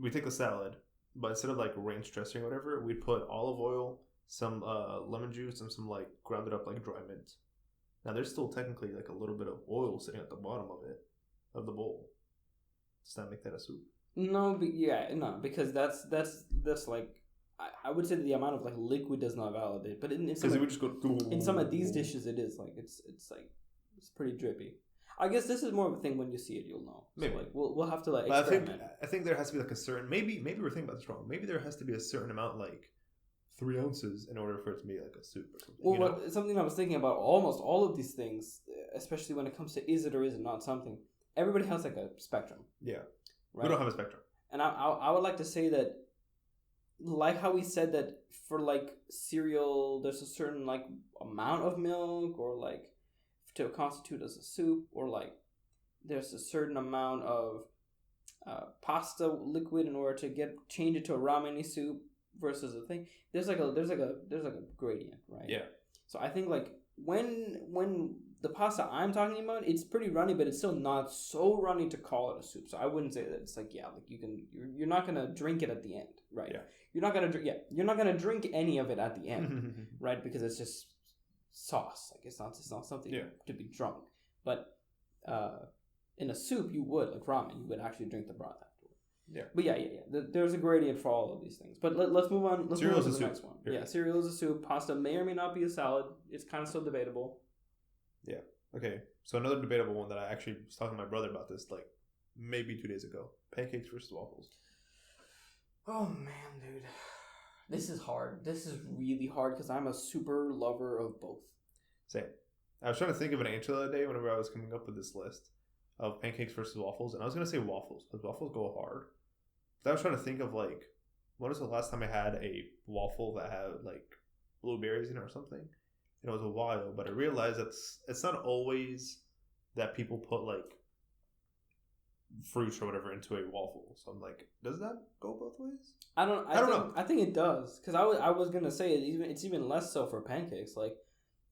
[SPEAKER 2] We take a salad, but instead of like ranch dressing or whatever, we put olive oil, some lemon juice, and some like grounded up like dry mint. Now there's still technically like a little bit of oil sitting at the bottom of the bowl. Does that make that a soup?
[SPEAKER 1] No, because that's like I would say that the amount of like liquid does not validate, but in some
[SPEAKER 2] Because we just go
[SPEAKER 1] in some of these dishes, it is like it's like it's pretty drippy. I guess this is more of a thing when you see it, you'll know. So
[SPEAKER 2] Maybe.
[SPEAKER 1] like we'll have to like
[SPEAKER 2] But
[SPEAKER 1] experiment.
[SPEAKER 2] I think there has to be like a certain maybe we're thinking about this wrong. Maybe there has to be a certain amount, like 3 ounces, in order for it to be like a soup or something.
[SPEAKER 1] Well, something I was thinking about almost all of these things, especially when it comes to is it or is it not something. Everybody has like a spectrum.
[SPEAKER 2] Yeah.
[SPEAKER 1] Right?
[SPEAKER 2] We don't have a spectrum.
[SPEAKER 1] And I would like to say that, like how we said that for like cereal, there's a certain like amount of milk, or like to constitute as a soup, or like there's a certain amount of pasta liquid in order to change it to a ramen soup versus a thing. There's like a gradient, right?
[SPEAKER 2] Yeah.
[SPEAKER 1] So I think like when the pasta I'm talking about, it's pretty runny, but it's still not so runny to call it a soup. So I wouldn't say that it's like you're not gonna drink it at the end, right?
[SPEAKER 2] Yeah.
[SPEAKER 1] You're not gonna drink any of it at the end, right? Because it's just sauce. Like it's not something to be drunk. But in a soup, you would like ramen. You would actually drink the broth afterward.
[SPEAKER 2] Yeah.
[SPEAKER 1] But yeah. There's a gradient for all of these things. But let's move on. Let's
[SPEAKER 2] Cereal
[SPEAKER 1] move on
[SPEAKER 2] is
[SPEAKER 1] to
[SPEAKER 2] a
[SPEAKER 1] the
[SPEAKER 2] soup.
[SPEAKER 1] next one.
[SPEAKER 2] Period.
[SPEAKER 1] Yeah, cereal is a soup. Pasta may or may not be a salad. It's kind of still debatable.
[SPEAKER 2] Yeah. Okay. So another debatable one that I actually was talking to my brother about this like maybe 2 days ago. Pancakes versus waffles.
[SPEAKER 1] Oh man, dude. This is hard. This is really hard because I'm a super lover of both.
[SPEAKER 2] Same. I was trying to think of an answer the other day whenever I was coming up with this list of pancakes versus waffles, and I was going to say waffles because waffles go hard. But I was trying to think of like, when was the last time I had a waffle that had like blueberries in it or something? And it was a while, but I realized it's not always that people put like fruits or whatever into a waffle. So I'm like, does that go both ways?
[SPEAKER 1] I don't know. I think it does because I was gonna say it's even less so for pancakes. Like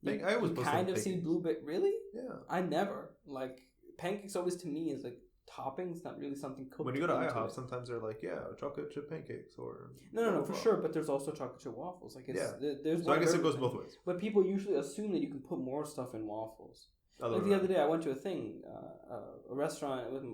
[SPEAKER 2] I always
[SPEAKER 1] you
[SPEAKER 2] put
[SPEAKER 1] kind of
[SPEAKER 2] pancakes.
[SPEAKER 1] see blueberry. Really?
[SPEAKER 2] Yeah.
[SPEAKER 1] I never like pancakes. Always to me is like toppings, not really something cooked.
[SPEAKER 2] When you go to
[SPEAKER 1] into
[SPEAKER 2] IHOP,
[SPEAKER 1] it.
[SPEAKER 2] sometimes they're like, yeah, chocolate chip pancakes or
[SPEAKER 1] No, for sure. But there's also chocolate chip waffles. Like it's there's.
[SPEAKER 2] So I guess it goes both ways.
[SPEAKER 1] But people usually assume that you can put more stuff in waffles.
[SPEAKER 2] Other
[SPEAKER 1] Like the other day, I went to a restaurant with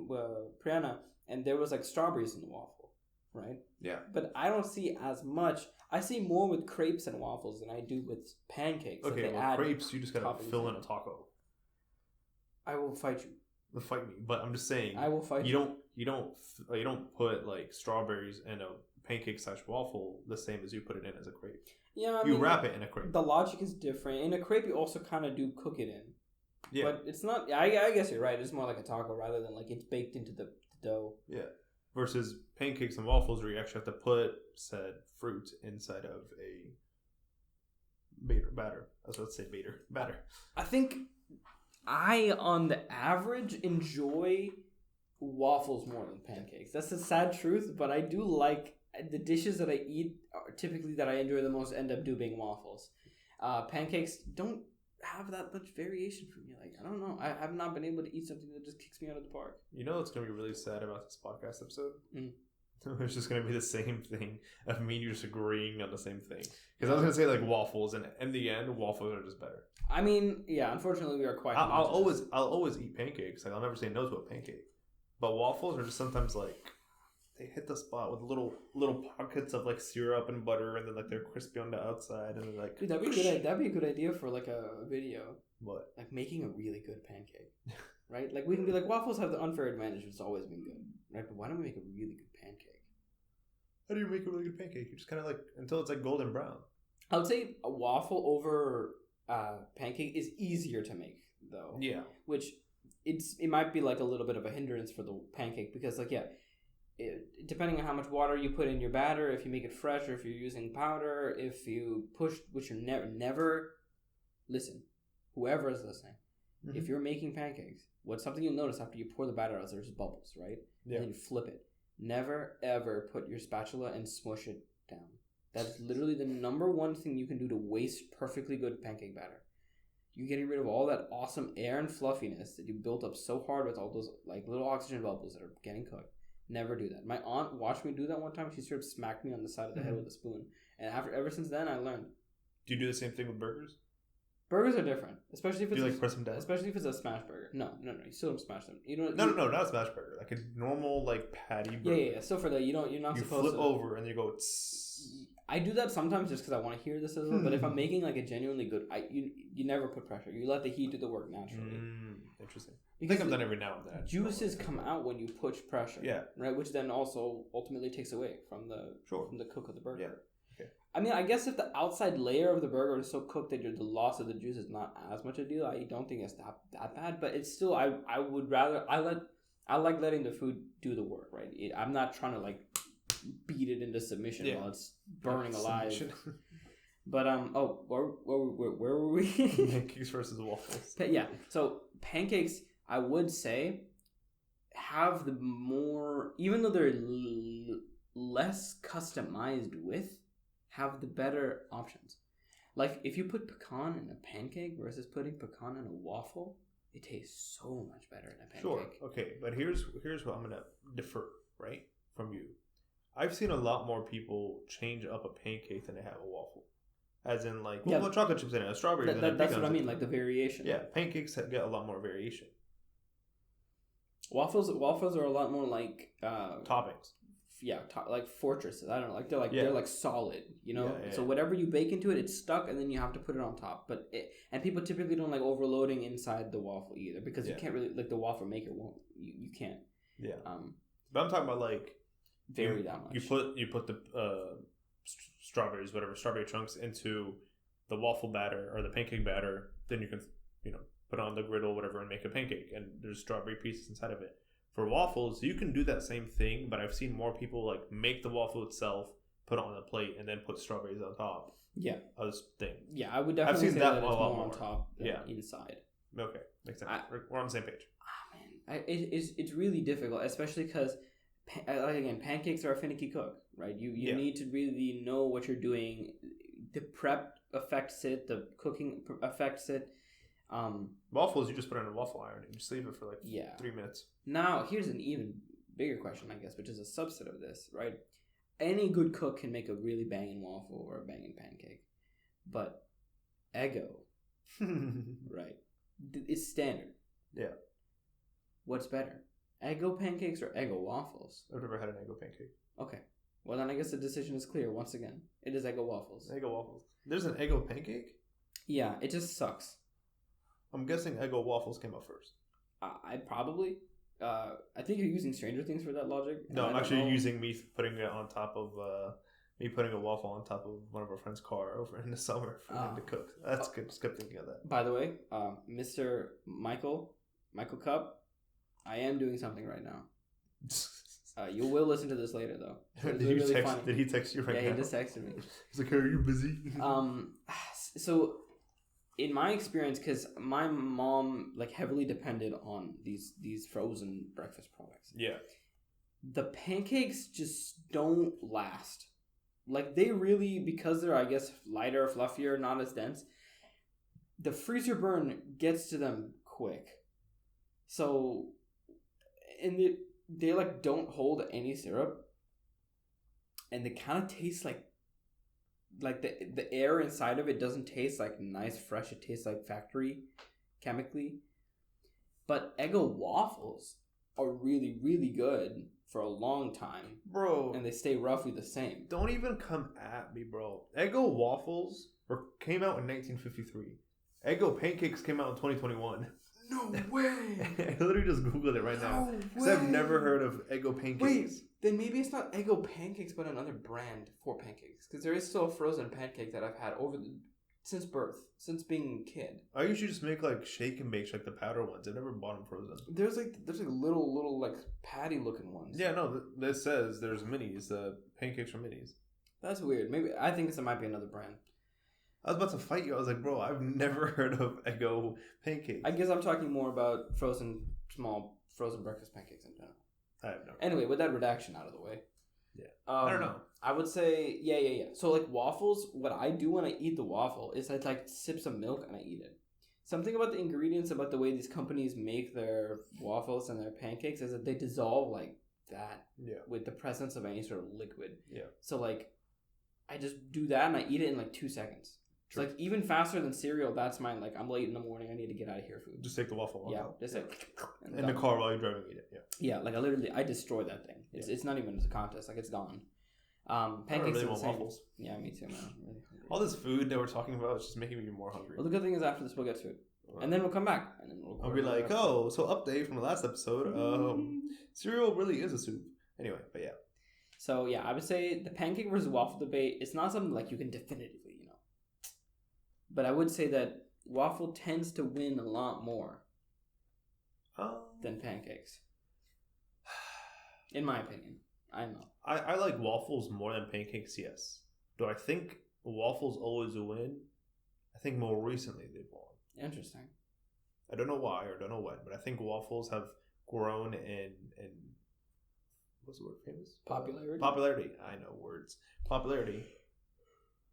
[SPEAKER 1] Priyana, and there was like strawberries in the waffle, right?
[SPEAKER 2] Yeah.
[SPEAKER 1] But I don't see as much. I see more with crepes and waffles than I do with pancakes.
[SPEAKER 2] Okay, well, crepes, you just gotta fill in a taco.
[SPEAKER 1] I will fight you.
[SPEAKER 2] Fight me, but I'm just saying.
[SPEAKER 1] I will fight you.
[SPEAKER 2] You don't put like strawberries in a pancake / waffle the same as you put it in as a crepe.
[SPEAKER 1] Yeah,
[SPEAKER 2] you wrap it in a crepe.
[SPEAKER 1] The logic is different. In a crepe, you also kind of do cook it in.
[SPEAKER 2] Yeah.
[SPEAKER 1] But it's not. I guess you're right. It's more like a taco rather than like it's baked into the dough.
[SPEAKER 2] Yeah. Versus pancakes and waffles, where you actually have to put said fruit inside of a batter. I was about to say batter.
[SPEAKER 1] I think I, on the average, enjoy waffles more than pancakes. That's the sad truth, but I do like the dishes that I eat. Typically, that I enjoy the most end up being waffles. Pancakes don't have that much variation for me. Like I don't know. I have not been able to eat something that just kicks me out of the park.
[SPEAKER 2] You know what's gonna be really sad about this podcast episode?
[SPEAKER 1] Mm.
[SPEAKER 2] It's just gonna be the same thing of me and you just agreeing on the same thing. Because I was gonna say like waffles, and in the end, waffles are just better.
[SPEAKER 1] I mean, yeah. Unfortunately, we are quite.
[SPEAKER 2] I'll always eat pancakes. Like I'll never say no to a pancake. But waffles are just sometimes like they hit the spot with little pockets of like syrup and butter, and then like they're crispy on the outside, and then like.
[SPEAKER 1] Dude, that'd be a good idea for like a video.
[SPEAKER 2] What?
[SPEAKER 1] Like making a really good pancake, right? Like we can be like, waffles have the unfair advantage, it's always been good, right? But why don't we make a really good pancake?
[SPEAKER 2] How do you make a really good pancake? You just kind of like until it's like golden brown.
[SPEAKER 1] I would say a waffle over pancake is easier to make though.
[SPEAKER 2] Yeah.
[SPEAKER 1] Which it might be like a little bit of a hindrance for the pancake because like depending on how much water you put in your batter, if you make it fresh or if you're using powder, if you push, which you're never listen, whoever is listening, if you're making pancakes, what's something you'll notice after you pour the batter out is there's bubbles, right? Yeah. And then you flip it. Never ever put your spatula and smush it down. That's literally the number one thing you can do to waste perfectly good pancake batter. You're getting rid of all that awesome air and fluffiness that you built up so hard with all those like little oxygen bubbles that are getting cooked. Never do that. My aunt watched me do that one time. She sort of smacked me on the side of the head with a spoon. And ever since then, I learned.
[SPEAKER 2] Do you do the same thing with burgers?
[SPEAKER 1] Burgers are different, especially if it's
[SPEAKER 2] press them down?
[SPEAKER 1] Especially if it's a smash burger. No, you still don't smash them. You don't.
[SPEAKER 2] No, not a smash burger. Like a normal like patty burger.
[SPEAKER 1] Yeah. So for that, you're not supposed to.
[SPEAKER 2] You flip over and you go. Tss.
[SPEAKER 1] I do that sometimes just because I want to hear this as well. But if I'm making like a genuinely good, you never put pressure. You let the heat do the work naturally.
[SPEAKER 2] Interesting. Because I think I've done every now and then.
[SPEAKER 1] Juices come out when you push pressure.
[SPEAKER 2] Yeah.
[SPEAKER 1] Right, which then also ultimately takes away from the cook of the burger.
[SPEAKER 2] Yeah. Okay.
[SPEAKER 1] I mean, I guess if the outside layer of the burger is so cooked that the loss of the juice is not as much a deal, I don't think it's that bad. But it's still, I would rather I like letting the food do the work. Right. I'm not trying to like beat it into submission while it's burning alive. But where were we?
[SPEAKER 2] Pancakes versus waffles.
[SPEAKER 1] Yeah. So pancakes, I would say, have the more, even though they're less customized with, have the better options. Like if you put pecan in a pancake versus putting pecan in a waffle, it tastes so much better in a pancake.
[SPEAKER 2] Sure. Okay, but here's what I'm gonna defer right from you. I've seen a lot more people change up a pancake than they have a waffle. As in, like, we'll put chocolate chips in it, a strawberry in it.
[SPEAKER 1] That's what I mean, like the variation.
[SPEAKER 2] Yeah, pancakes get a lot more variation.
[SPEAKER 1] Waffles are a lot more like
[SPEAKER 2] toppings.
[SPEAKER 1] Yeah, like fortresses. I don't know, like they're like solid, you know.
[SPEAKER 2] Yeah.
[SPEAKER 1] So whatever you bake into it, it's stuck, and then you have to put it on top. And people typically don't like overloading inside the waffle either because you can't really, like, the waffle maker won't. You can't. Yeah.
[SPEAKER 2] But I'm talking about like
[SPEAKER 1] vary that much.
[SPEAKER 2] You put the strawberry chunks into the waffle batter or the pancake batter. Then you can put it on the griddle, whatever, and make a pancake. And there's strawberry pieces inside of it. For waffles, you can do that same thing, but I've seen more people like make the waffle itself, put it on a plate, and then put strawberries on top.
[SPEAKER 1] Yeah.
[SPEAKER 2] Of this thing.
[SPEAKER 1] Yeah, I would definitely say that it's more on top than inside.
[SPEAKER 2] Okay, makes sense. We're on the same page.
[SPEAKER 1] Man, it's really difficult, especially because, again, pancakes are a finicky cook, right? You need to really know what you're doing. The prep affects it. The cooking affects it.
[SPEAKER 2] Waffles, you just put it in a waffle iron and just leave it for like 3 minutes.
[SPEAKER 1] Now, here's an even bigger question, I guess, which is a subset of this, right? Any good cook can make a really banging waffle or a banging pancake, but Eggo, right? It's standard.
[SPEAKER 2] Yeah.
[SPEAKER 1] What's better, Eggo pancakes or Eggo waffles?
[SPEAKER 2] I've never had an Eggo pancake.
[SPEAKER 1] Okay. Well, then I guess the decision is clear once again. It is Eggo waffles.
[SPEAKER 2] Eggo waffles. There's an Eggo pancake?
[SPEAKER 1] Yeah, it just sucks.
[SPEAKER 2] I'm guessing Eggo waffles came up first.
[SPEAKER 1] I probably. I think you're using Stranger Things for that logic.
[SPEAKER 2] No, I'm actually using me putting it on top of me putting a waffle on top of one of our friends' car over in the summer for him to cook. That's good. Just kept thinking of that.
[SPEAKER 1] By the way, Mr. Michael Cup, I am doing something right now. You will listen to this later, though.
[SPEAKER 2] Did he text you right now?
[SPEAKER 1] Yeah, he just texted me.
[SPEAKER 2] He's like, "Hey, are you busy?"
[SPEAKER 1] So, in my experience, because my mom like heavily depended on these frozen breakfast products.
[SPEAKER 2] Yeah.
[SPEAKER 1] The pancakes just don't last. Like, they really, because they're, I guess, lighter, fluffier, not as dense, the freezer burn gets to them quick. So, and they like don't hold any syrup, and they kind of taste like the air inside of it doesn't taste like nice, fresh. It tastes like factory, chemically. But Eggo waffles are really, really good for a long time,
[SPEAKER 2] bro,
[SPEAKER 1] and they stay roughly the same.
[SPEAKER 2] Don't even come at me, bro. Eggo waffles came out in 1953. Eggo pancakes came out in 2021.
[SPEAKER 1] No way!
[SPEAKER 2] I literally just googled it right now because I've never heard of Eggo pancakes.
[SPEAKER 1] Wait, then maybe it's not Eggo pancakes, but another brand for pancakes. Because there is still a frozen pancake that I've had since birth, since being a kid.
[SPEAKER 2] I usually just make like shake and bakes, like the powder ones. I've never bought them frozen.
[SPEAKER 1] There's like little like patty looking ones.
[SPEAKER 2] Yeah, no, this says there's minis. The pancakes are minis.
[SPEAKER 1] That's weird. Maybe I think this might be another brand.
[SPEAKER 2] I was about to fight you. I was like, bro, I've never heard of Eggo pancakes.
[SPEAKER 1] I guess I'm talking more about small frozen breakfast pancakes in general.
[SPEAKER 2] I have no.
[SPEAKER 1] Anyway, with that redaction out of the way.
[SPEAKER 2] Yeah. I don't know.
[SPEAKER 1] I would say, yeah. So, like, waffles, what I do when I eat the waffle is I, like, sip some milk and I eat it. Something about the ingredients, about the way these companies make their waffles and their pancakes is that they dissolve like that with the presence of any sort of liquid. Yeah. So, like, I just do that and I eat it in, like, 2 seconds. It's like even faster than cereal. That's mine. Like, I'm late in the morning. I need to get out of here. Food.
[SPEAKER 2] Just take the waffle.
[SPEAKER 1] Just like
[SPEAKER 2] in the car while you're driving. Eat it. Yeah.
[SPEAKER 1] Like I destroy that thing. It's not even a contest. Like, it's gone. Pancakes
[SPEAKER 2] really
[SPEAKER 1] are the same.
[SPEAKER 2] waffles.
[SPEAKER 1] Yeah, me too, man. Really
[SPEAKER 2] all this food that we're talking about is just making me more hungry.
[SPEAKER 1] Well, the good thing is after this we'll get to it, and then we'll come back, and then
[SPEAKER 2] I'll be like, oh, so update from the last episode. Cereal really is a soup. Anyway, but yeah.
[SPEAKER 1] So yeah, I would say the pancake versus waffle debate. It's not something like you can definitively. But I would say that waffle tends to win a lot more than pancakes. In my opinion. I know.
[SPEAKER 2] I like waffles more than pancakes, yes. Do I think waffles always win? I think more recently they've won.
[SPEAKER 1] Interesting.
[SPEAKER 2] I don't know why or don't know when, but I think waffles have grown in what's the word famous? Popularity. I know words. Popularity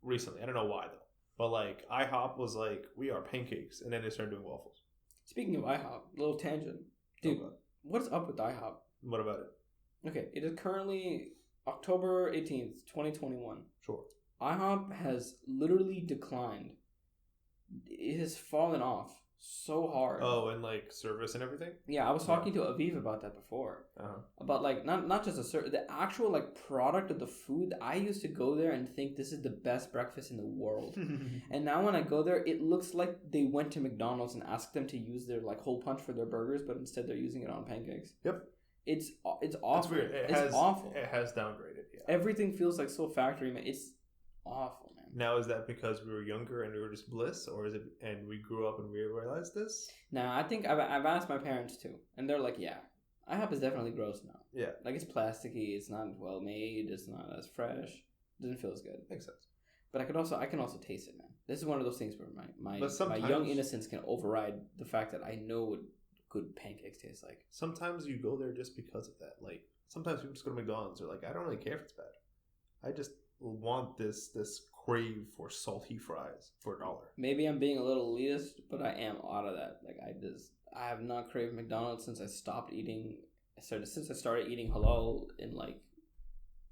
[SPEAKER 2] recently. I don't know why though. But, like, IHOP was like, we are pancakes. And then they started doing waffles.
[SPEAKER 1] Speaking of IHOP, little tangent. Dude, what's up with IHOP?
[SPEAKER 2] What about it?
[SPEAKER 1] Okay, it is currently October 18th, 2021.
[SPEAKER 2] Sure.
[SPEAKER 1] IHOP has literally declined. It has fallen off so hard.
[SPEAKER 2] Oh, and, like, service and everything?
[SPEAKER 1] Yeah, I was talking to Aviv about that before. About, like, not just the actual, like, product of the food. I used to go there and think this is the best breakfast in the world. And now when I go there, it looks like they went to McDonald's and asked them to use their, like, hole punch for their burgers, but instead they're using it on pancakes.
[SPEAKER 2] Yep.
[SPEAKER 1] It's awful.
[SPEAKER 2] It's weird. It's awful. It has downgraded, yeah.
[SPEAKER 1] Everything feels like so factory, man. It's awful, man.
[SPEAKER 2] Now, is that because we were younger and we were just bliss, or is it and we grew up and we realized this?
[SPEAKER 1] Nah, I think I've asked my parents too, and they're like, yeah, IHOP is definitely gross now. Yeah. Like, it's plasticky, it's not well made, it's not as fresh, it doesn't feel as good.
[SPEAKER 2] Makes sense.
[SPEAKER 1] But I can also taste it, man. This is one of those things where my young innocence can override the fact that I know what good pancakes taste like.
[SPEAKER 2] Sometimes you go there just because of that. Like, sometimes people just go to McDonald's. They're like, I don't really care if it's bad. I just want this crave for salty fries for $1.
[SPEAKER 1] Maybe I'm being a little elitist, but I am out of that. Like, I have not craved McDonald's since I started eating halal in, like,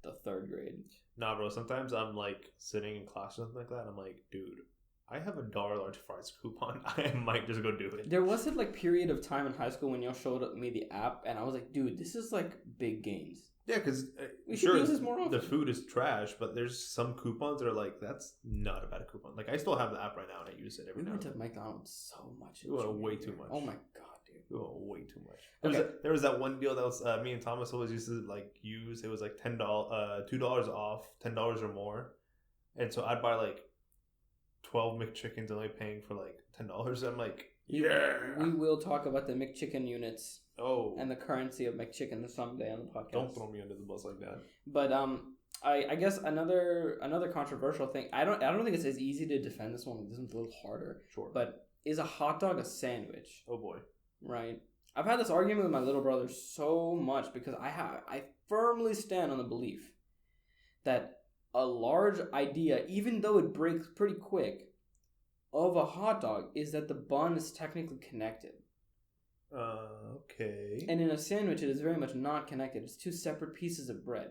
[SPEAKER 1] the 3rd grade.
[SPEAKER 2] Nah, bro. Sometimes I'm, like, sitting in class or something like that. And I'm like, dude, I have $1 large fries coupon. I might just go do it.
[SPEAKER 1] There was a, like, period of time in high school when y'all showed me the app, and I was like, dude, this is, like, big gains.
[SPEAKER 2] Yeah, because
[SPEAKER 1] we should use this more often.
[SPEAKER 2] The food is trash, but there's some coupons that are like, that's not a bad coupon. Like, I still have the app right now and I use it every now and then.
[SPEAKER 1] We went to McDonald's so much.
[SPEAKER 2] We went way too much.
[SPEAKER 1] Oh my god, dude.
[SPEAKER 2] We went way too much. There was that one deal that was me and Thomas always used to like use. It was like $2 off, $10 or more, and so I'd buy like 12 McChickens, only paying for like $10. I'm like, yeah.
[SPEAKER 1] We will talk about the McChicken units.
[SPEAKER 2] Oh.
[SPEAKER 1] And the currency of McChicken someday on the podcast.
[SPEAKER 2] Don't throw me under the bus like that.
[SPEAKER 1] But I guess another controversial thing. I don't think it's as easy to defend this one. This one's a little harder.
[SPEAKER 2] Sure.
[SPEAKER 1] But is a hot dog a sandwich?
[SPEAKER 2] Oh boy.
[SPEAKER 1] Right. I've had this argument with my little brother so much because I firmly stand on the belief that a large idea, even though it breaks pretty quick, of a hot dog is that the bun is technically connected.
[SPEAKER 2] Okay.
[SPEAKER 1] And in a sandwich, it is very much not connected. It's 2 separate pieces of bread.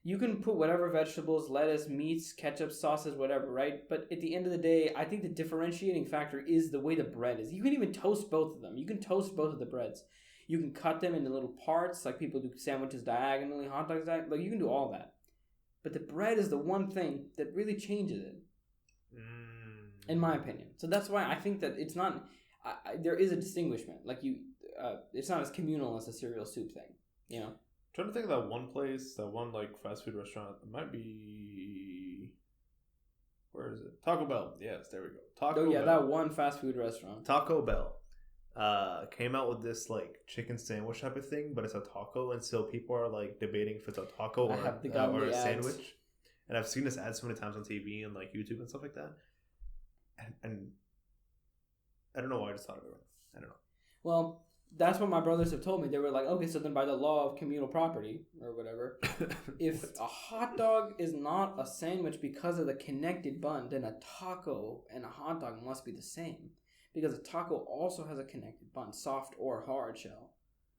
[SPEAKER 1] You can put whatever vegetables, lettuce, meats, ketchup, sauces, whatever, right? But at the end of the day, I think the differentiating factor is the way the bread is. You can even toast both of them. You can toast both of the breads. You can cut them into little parts, like people do sandwiches diagonally, hot dogs diagonally. Like, you can do all that. But the bread is the one thing that really changes it, in my opinion. So that's why I think that it's not. There is a distinguishment. Like it's not as communal as a cereal soup thing. You know.
[SPEAKER 2] I'm trying to think of that one place, that one like fast food restaurant. It might be. Where is it? Taco Bell. Yes, there we go. Taco Bell.
[SPEAKER 1] That one fast food restaurant.
[SPEAKER 2] Taco Bell came out with this like chicken sandwich type of thing, but it's a taco, and so people are like debating if it's a taco or a sandwich. And I've seen this ad so many times on TV and like YouTube and stuff like that. And I don't know why I just thought of it. I don't know.
[SPEAKER 1] Well, that's what my brothers have told me. They were like, okay, so then by the law of communal property or whatever, if a hot dog is not a sandwich because of the connected bun, then a taco and a hot dog must be the same. Because a taco also has a connected bun, soft or hard shell.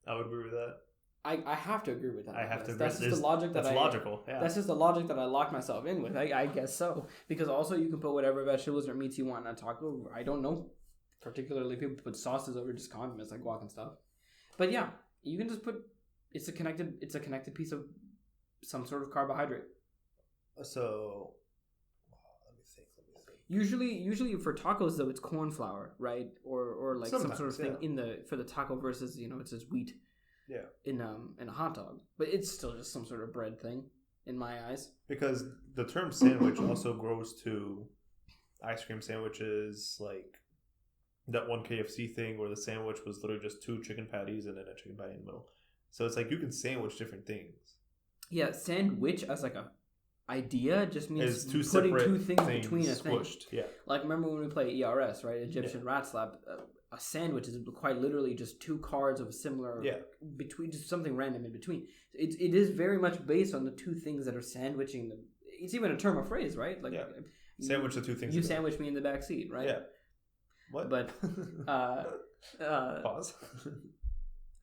[SPEAKER 2] I would agree with that.
[SPEAKER 1] I have to agree with that.
[SPEAKER 2] I have to agree.
[SPEAKER 1] That's just the logic
[SPEAKER 2] that's logical. Yeah.
[SPEAKER 1] That's just the logic that I locked myself in with. I guess so. Because also you can put whatever vegetables or meats you want in a taco. I don't know. Particularly people put sauces over just condiments like guac and stuff. But yeah, you can just put it's a connected piece of some sort of carbohydrate.
[SPEAKER 2] So let me think.
[SPEAKER 1] Usually for tacos though it's corn flour, right? Or like sometimes, some sort of thing for the taco versus it says wheat.
[SPEAKER 2] Yeah.
[SPEAKER 1] In a hot dog. But it's still just some sort of bread thing in my eyes.
[SPEAKER 2] Because the term sandwich also grows to ice cream sandwiches, like that one KFC thing where the sandwich was literally just 2 chicken patties and then a chicken patty in the middle. So it's like you can sandwich different things. Yeah,
[SPEAKER 1] sandwich as like a idea just means putting two things between a thing.
[SPEAKER 2] Yeah.
[SPEAKER 1] Like remember when we play ERS, right? Egyptian rat slap. A sandwich is quite literally just 2 cards of a similar between, just something random in between. It is very much based on the 2 things that are sandwiching them. It's even a term or phrase, right? Like
[SPEAKER 2] sandwich the 2 things.
[SPEAKER 1] You sandwich me in the back seat, right?
[SPEAKER 2] Yeah. What?
[SPEAKER 1] But
[SPEAKER 2] pause.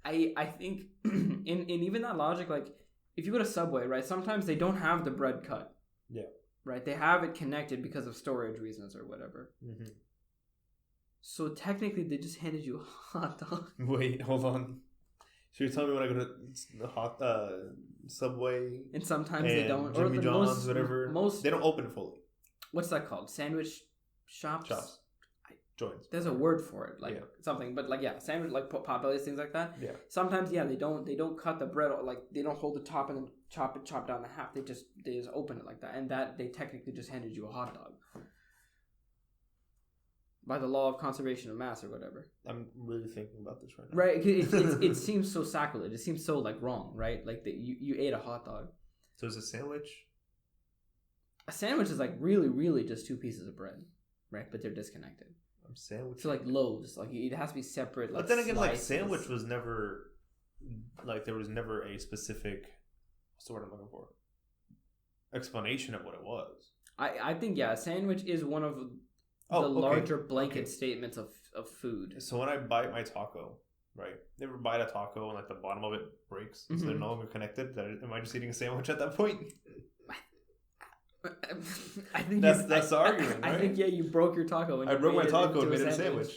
[SPEAKER 1] I think in even that logic, like if you go to Subway, right? Sometimes they don't have the bread cut.
[SPEAKER 2] Yeah.
[SPEAKER 1] Right. They have it connected because of storage reasons or whatever.
[SPEAKER 2] Mm-hmm.
[SPEAKER 1] So technically, they just handed you a hot dog.
[SPEAKER 2] Wait, hold on. So you're telling me when I go to the Subway,
[SPEAKER 1] and sometimes they don't,
[SPEAKER 2] Jimmy John's, whatever. They don't open it fully.
[SPEAKER 1] What's that called? Sandwich shops.
[SPEAKER 2] Joints.
[SPEAKER 1] There's a word for it, like something, but like sandwich, like Popeyes, things like that.
[SPEAKER 2] Yeah.
[SPEAKER 1] Sometimes they don't cut the bread, like they don't hold the top and then chop down the half. They just open it like that, and that they technically just handed you a hot dog. By the law of conservation of mass or whatever.
[SPEAKER 2] I'm really thinking about this right now.
[SPEAKER 1] Right, it seems so sacrilege. It seems so like wrong, right? Like that you ate a hot dog.
[SPEAKER 2] So is a sandwich?
[SPEAKER 1] A sandwich is like really, really just 2 pieces of bread, right? But they're disconnected.
[SPEAKER 2] I'm sandwich.
[SPEAKER 1] So like loaves, like it has to be separate. Like,
[SPEAKER 2] but then again, like sandwich was never, like there was never a specific. What's the word I'm looking for? Explanation of what it was.
[SPEAKER 1] I think a sandwich is one of the larger blanket statements of food.
[SPEAKER 2] So when I bite my taco, right? You ever bite a taco and like the bottom of it breaks, so they're no longer connected? Am I just eating a sandwich at that point?
[SPEAKER 1] I think
[SPEAKER 2] that's the argument, right?
[SPEAKER 1] I think you broke your taco.
[SPEAKER 2] I broke my taco and made it a sandwich.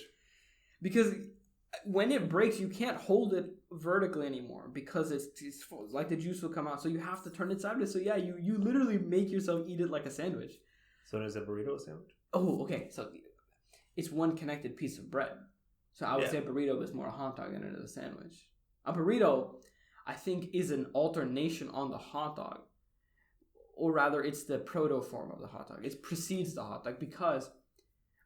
[SPEAKER 1] Because when it breaks, you can't hold it vertically anymore because it's like the juice will come out. So you have to turn it sideways. So you literally make yourself eat it like a sandwich.
[SPEAKER 2] So is a burrito a sandwich?
[SPEAKER 1] Oh, okay. So it's one connected piece of bread. So I would say a burrito is more a hot dog than it is a sandwich. A burrito, I think, is an alternation on the hot dog. Or rather, it's the proto form of the hot dog. It precedes the hot dog because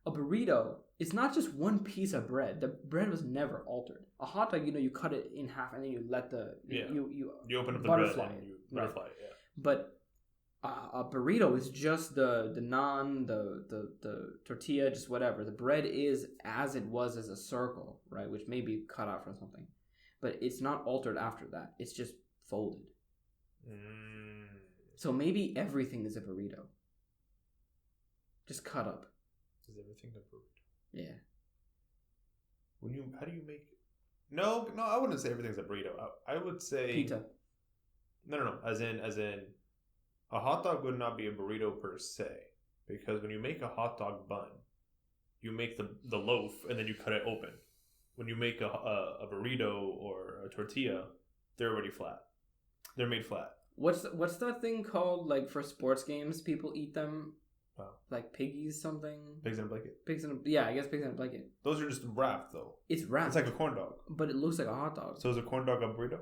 [SPEAKER 1] a burrito is not just one piece of bread. The bread was never altered. A hot dog, you cut it in half and then you let you
[SPEAKER 2] open up the
[SPEAKER 1] butterfly
[SPEAKER 2] bread and you butterfly it. Yeah.
[SPEAKER 1] But a burrito is just the naan, the tortilla, just whatever. The bread is as it was as a circle, right? Which may be cut out from something, but it's not altered after that. It's just folded. So maybe everything is a burrito. Just cut up.
[SPEAKER 2] Is everything a burrito?
[SPEAKER 1] Yeah.
[SPEAKER 2] How do you make? No, I wouldn't say everything's a burrito. I would say
[SPEAKER 1] pita.
[SPEAKER 2] No. As in, a hot dog would not be a burrito per se, because when you make a hot dog bun, you make the loaf and then you cut it open. when you make a burrito or a tortilla, they're already flat. They're made flat.
[SPEAKER 1] What's that thing called? Like for sports games, people eat them.
[SPEAKER 2] Oh.
[SPEAKER 1] Like piggies, something.
[SPEAKER 2] Pigs in a blanket.
[SPEAKER 1] I guess pigs in a blanket.
[SPEAKER 2] Those are just wrapped though.
[SPEAKER 1] It's wrapped.
[SPEAKER 2] It's like a corn dog,
[SPEAKER 1] but it looks like a hot dog.
[SPEAKER 2] So is a corn dog a burrito?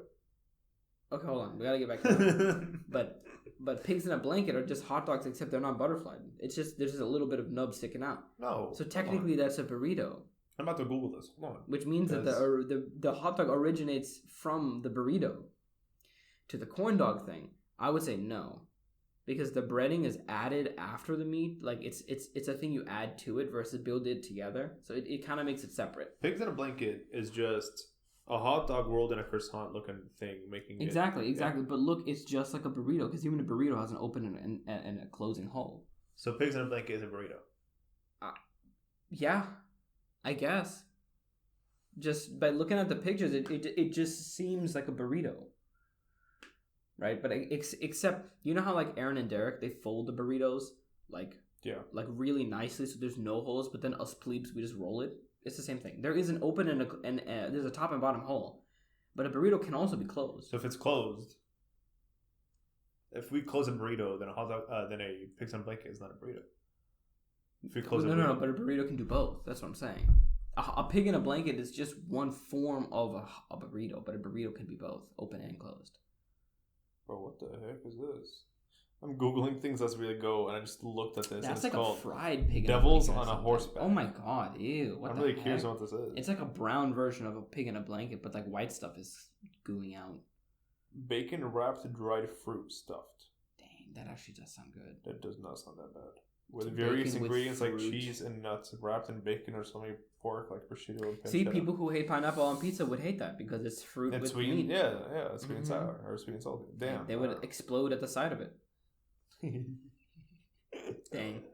[SPEAKER 1] Okay, hold on. We gotta get back to that. But pigs in a blanket are just hot dogs, except they're not butterflied. It's just there's just a little bit of nub sticking out.
[SPEAKER 2] No.
[SPEAKER 1] So technically, that's a burrito.
[SPEAKER 2] I'm about to Google this. Hold on.
[SPEAKER 1] Which means that the hot dog originates from the burrito. To the corn dog thing, I would say no, because the breading is added after the meat. Like it's a thing you add to it versus build it together. So it kind of makes it separate.
[SPEAKER 2] Pigs in a blanket is just a hot dog rolled in a croissant looking thing, making
[SPEAKER 1] exactly.
[SPEAKER 2] Yeah.
[SPEAKER 1] But look, it's just like a burrito because even a burrito has an open and a closing hole.
[SPEAKER 2] So pigs in a blanket is a burrito.
[SPEAKER 1] Yeah, I guess. Just by looking at the pictures, it just seems like a burrito. Right, but except you know how like Aaron and Derek, they fold the burritos like really nicely so there's no holes, but then us plebes we just roll it. It's the same thing. There is an open and there's a top and bottom hole, but a burrito can also be closed.
[SPEAKER 2] So if it's closed, if we close a burrito, then a hot dog, then a pigs in a blanket is not a burrito. If we close
[SPEAKER 1] no, but a burrito can do both. That's what I'm saying. A pig in a blanket is just one form of a burrito, but a burrito can be both, open and closed.
[SPEAKER 2] Bro, what the heck is this? I'm Googling things as we go, and I just looked at this.
[SPEAKER 1] That's
[SPEAKER 2] like
[SPEAKER 1] a fried pig.
[SPEAKER 2] Devils on a horseback.
[SPEAKER 1] Oh my god, ew!
[SPEAKER 2] I'm really curious what this is.
[SPEAKER 1] It's like a brown version of a pig in a blanket, but like white stuff is gooing out.
[SPEAKER 2] Bacon wrapped dried fruit stuffed.
[SPEAKER 1] Dang, that actually does sound good.
[SPEAKER 2] That does not sound that bad. With various ingredients like cheese and nuts wrapped in bacon or something pork like prosciutto and pancetta.
[SPEAKER 1] See, people who hate pineapple on pizza would hate that because it's fruit
[SPEAKER 2] and
[SPEAKER 1] with
[SPEAKER 2] sweet.
[SPEAKER 1] meat.
[SPEAKER 2] Yeah, sweet and sour or sweet and salty. Damn,
[SPEAKER 1] they would explode at the sight of it. Dang.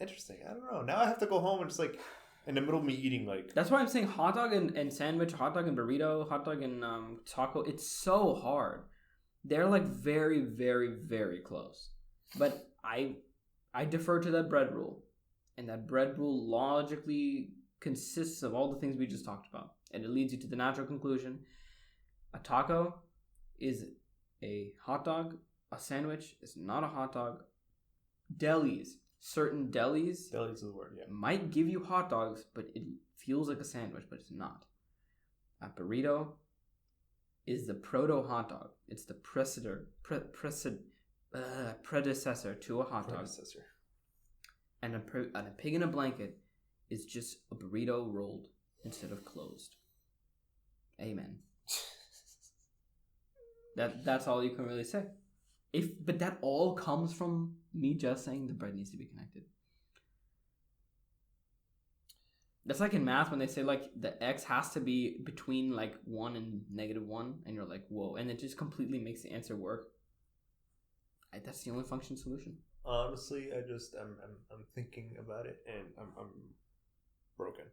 [SPEAKER 2] Interesting. I don't know. Now I have to go home and just like in the middle of me eating like.
[SPEAKER 1] That's why I'm saying hot dog and sandwich, hot dog and burrito, hot dog and taco. It's so hard. They're like very, very, very close. But I defer to that bread rule. And that bread rule logically consists of all the things we just talked about. And it leads you to the natural conclusion. A taco is a hot dog. A sandwich is not a hot dog. Certain delis
[SPEAKER 2] is the word, yeah.
[SPEAKER 1] might give you hot dogs, but it feels like a sandwich, but it's not. A burrito is the proto hot dog. It's the predecessor to a hot dog. And a pig in a blanket is just a burrito rolled instead of closed. Amen. That's all you can really say. But that all comes from me just saying the bread needs to be connected. That's like in math when they say like the x has to be between like 1 and -1, and you're like, whoa, and it just completely makes the answer work. That's the only function solution.
[SPEAKER 2] Honestly, I'm thinking about it and I'm broken.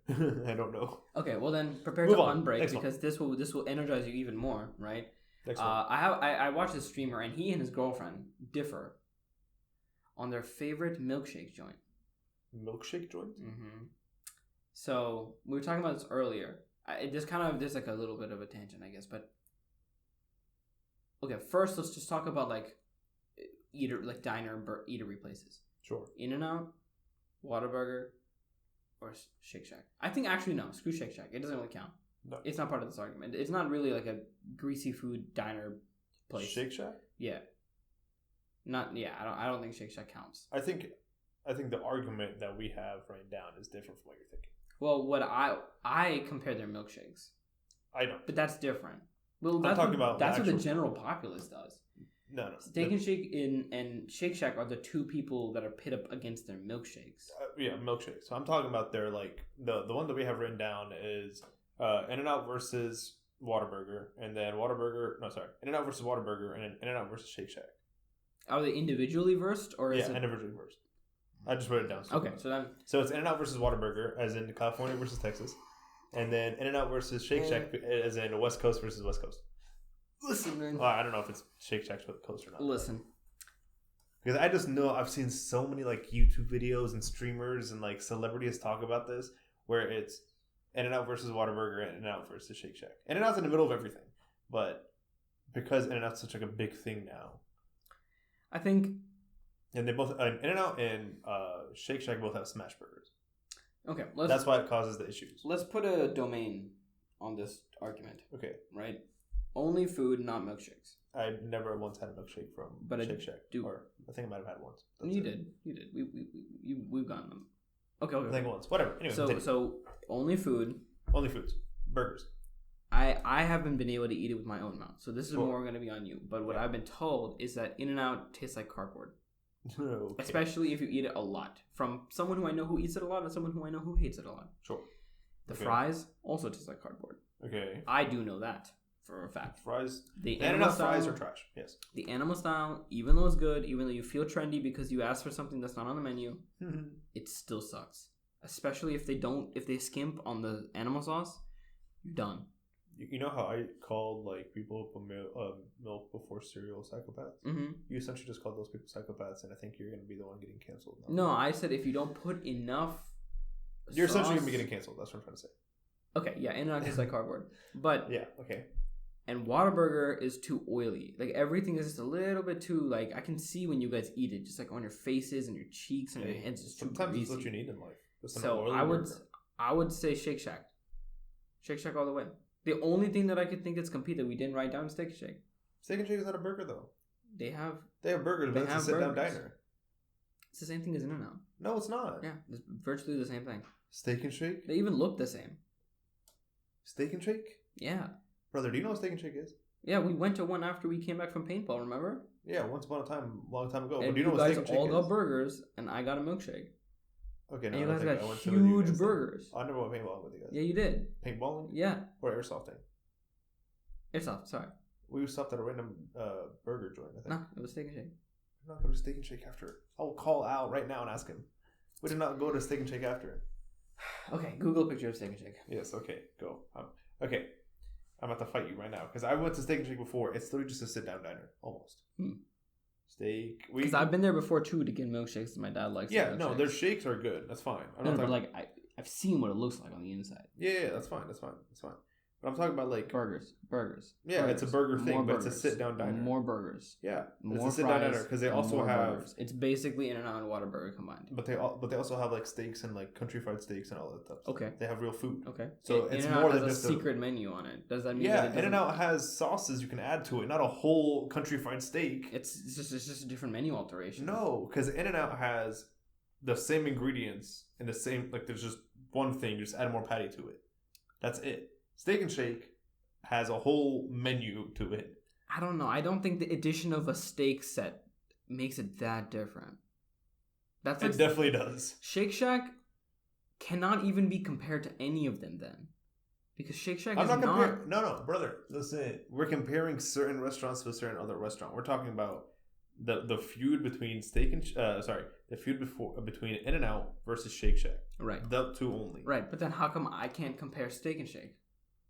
[SPEAKER 2] I don't know.
[SPEAKER 1] Okay, well then prepare
[SPEAKER 2] Move
[SPEAKER 1] to
[SPEAKER 2] on.
[SPEAKER 1] unbreak
[SPEAKER 2] Next
[SPEAKER 1] because this will energize you even more, right?
[SPEAKER 2] Next one.
[SPEAKER 1] I watched this streamer and he and his girlfriend differ on their favorite milkshake joint.
[SPEAKER 2] Milkshake joint?
[SPEAKER 1] Mm-hmm. So we were talking about this earlier. There's like a little bit of a tangent, I guess, but okay. First, let's just talk about like eatery places.
[SPEAKER 2] Sure.
[SPEAKER 1] In-N-Out, Whataburger, or Shake Shack. I think actually no. Screw Shake Shack. It doesn't really count.
[SPEAKER 2] No.
[SPEAKER 1] It's not part of this argument. It's not really like a greasy food diner place.
[SPEAKER 2] Shake Shack?
[SPEAKER 1] Yeah. I don't think Shake Shack counts.
[SPEAKER 2] I think the argument that we have right down is different from what you're thinking.
[SPEAKER 1] Well, what I compare their milkshakes.
[SPEAKER 2] I know.
[SPEAKER 1] But that's different. Well,
[SPEAKER 2] that's
[SPEAKER 1] what the general populace does.
[SPEAKER 2] No.
[SPEAKER 1] Steak and Shake and Shake Shack are the two people that are pit up against their milkshakes.
[SPEAKER 2] Milkshakes. So I'm talking about their like the one that we have written down is In-N-Out versus Whataburger, and then In-N-Out versus Whataburger, and then In-N-Out versus Shake Shack.
[SPEAKER 1] Are they individually versed or is it
[SPEAKER 2] individually versed? I just wrote it down. So it's In-N-Out versus Whataburger, as in California versus Texas, and then In-N-Out versus Shake Shack, as in West Coast versus West Coast.
[SPEAKER 1] Listen, man.
[SPEAKER 2] I don't know if it's Shake Shack's West Coast or not.
[SPEAKER 1] Listen.
[SPEAKER 2] Because I just know I've seen so many like YouTube videos and streamers and like celebrities talk about this, where it's In-N-Out versus Whataburger and In-N-Out versus Shake Shack. In-N-Out's in the middle of everything, but because In-N-Out's such like a big thing now,
[SPEAKER 1] I think.
[SPEAKER 2] And they both In-N-Out and Shake Shack both have smash burgers.
[SPEAKER 1] Okay,
[SPEAKER 2] that's why it causes the issues.
[SPEAKER 1] Let's put a domain on this argument.
[SPEAKER 2] Okay,
[SPEAKER 1] right? Only food, not milkshakes.
[SPEAKER 2] I never once had a milkshake from Shake Shack. Or I think I might have had once.
[SPEAKER 1] You did. We've gotten them. Okay.
[SPEAKER 2] I think once. Whatever. Anyway,
[SPEAKER 1] so only food.
[SPEAKER 2] Only foods. Burgers.
[SPEAKER 1] I haven't been able to eat it with my own mouth, so this is more going to be on you. But what I've been told is that In-N-Out tastes like cardboard.
[SPEAKER 2] Okay.
[SPEAKER 1] Especially if you eat it a lot. From someone who I know who eats it a lot and someone who I know who hates it a lot.
[SPEAKER 2] Sure.
[SPEAKER 1] The fries also taste like cardboard.
[SPEAKER 2] Okay.
[SPEAKER 1] I do know that for a fact.
[SPEAKER 2] Fries.
[SPEAKER 1] The
[SPEAKER 2] In-N-Out fries are trash. Yes.
[SPEAKER 1] The animal style, even though it's good, even though you feel trendy because you asked for something that's not on the menu, it still sucks. Especially if they skimp on the animal sauce, you're done.
[SPEAKER 2] You know how I called like people who put milk before cereal psychopaths? Mm-hmm. You essentially just called those people psychopaths, and I think you're going to be the one getting canceled.
[SPEAKER 1] No, I said if you don't put enough
[SPEAKER 2] you're essentially going to be getting canceled. That's what I'm trying to say.
[SPEAKER 1] Okay, yeah, In-N-Out tastes like cardboard. But
[SPEAKER 2] yeah, okay.
[SPEAKER 1] And Whataburger is too oily. Like everything is just a little bit too like I can see when you guys eat it, just like on your faces and your cheeks and your hands. It's too
[SPEAKER 2] sometimes
[SPEAKER 1] greasy.
[SPEAKER 2] It's what you need in life.
[SPEAKER 1] So I would say Shake Shack. Shake Shack all the way. The only thing that I could think that's compete that we didn't write down is Steak and Shake.
[SPEAKER 2] Steak and Shake is not a burger though.
[SPEAKER 1] They have
[SPEAKER 2] burgers, but it's a sit down diner.
[SPEAKER 1] It's the same thing as In-N-Out.
[SPEAKER 2] No, it's not.
[SPEAKER 1] Yeah, it's virtually the same thing.
[SPEAKER 2] Steak and Shake?
[SPEAKER 1] They even look the same.
[SPEAKER 2] Steak and Shake?
[SPEAKER 1] Yeah.
[SPEAKER 2] Brother, do you know what Steak and Shake is?
[SPEAKER 1] Yeah, we went to one after we came back from paintball, remember?
[SPEAKER 2] Yeah, once upon a time, long time ago.
[SPEAKER 1] And
[SPEAKER 2] but do you know what Steak and Shake is?
[SPEAKER 1] You guys all got burgers, and I got a milkshake.
[SPEAKER 2] Okay, no,
[SPEAKER 1] and you guys got huge burgers.
[SPEAKER 2] I never went paintballing with you guys.
[SPEAKER 1] Yeah, you did.
[SPEAKER 2] Paintballing?
[SPEAKER 1] Yeah.
[SPEAKER 2] Or airsofting?
[SPEAKER 1] Airsoft, sorry.
[SPEAKER 2] We stopped at a random burger joint, I think.
[SPEAKER 1] No, it was Steak and Shake.
[SPEAKER 2] We're not going to Steak and Shake after. I'll call Al right now and ask him. We did not go to Steak and Shake after.
[SPEAKER 1] Okay, Google a picture of Steak and Shake.
[SPEAKER 2] Yes, okay, go. Okay, I'm about to fight you right now because I went to Steak and Shake before. It's literally just a sit-down diner, almost. Steak.
[SPEAKER 1] Because I've been there before too to get milkshakes, and my dad likes.
[SPEAKER 2] Yeah, no, their shakes are good. That's fine.
[SPEAKER 1] But like I've seen what it looks like on the inside.
[SPEAKER 2] Yeah, that's fine. But I'm talking about like
[SPEAKER 1] burgers.
[SPEAKER 2] Yeah,
[SPEAKER 1] burgers.
[SPEAKER 2] It's a burger thing,
[SPEAKER 1] more
[SPEAKER 2] but
[SPEAKER 1] burgers.
[SPEAKER 2] it's a sit-down diner.
[SPEAKER 1] More burgers.
[SPEAKER 2] Yeah,
[SPEAKER 1] more
[SPEAKER 2] it's a sit-down diner because they also have.
[SPEAKER 1] Burgers. It's basically In-N-Out and Whataburger combined.
[SPEAKER 2] But they also have like steaks and like country fried steaks and all that stuff.
[SPEAKER 1] Okay.
[SPEAKER 2] They have real food.
[SPEAKER 1] Okay.
[SPEAKER 2] So it's more than just
[SPEAKER 1] a secret menu on it. Does that mean?
[SPEAKER 2] Yeah, In-N-Out has sauces you can add to it, not a whole country fried steak.
[SPEAKER 1] It's just a different menu alteration.
[SPEAKER 2] No, because In-N-Out has the same ingredients and the same like. There's just one thing. You just add more patty to it. That's it. Steak and Shake has a whole menu to it.
[SPEAKER 1] I don't know. I don't think the addition of a steak set makes it that different. It
[SPEAKER 2] definitely does.
[SPEAKER 1] Shake Shack cannot even be compared to any of them then. Because Shake Shack is not...
[SPEAKER 2] No, brother. Listen, we're comparing certain restaurants to a certain other restaurant. We're talking about the feud between between In-N-Out versus Shake Shack.
[SPEAKER 1] Right.
[SPEAKER 2] The two only.
[SPEAKER 1] Right, but then how come I can't compare Steak and Shake?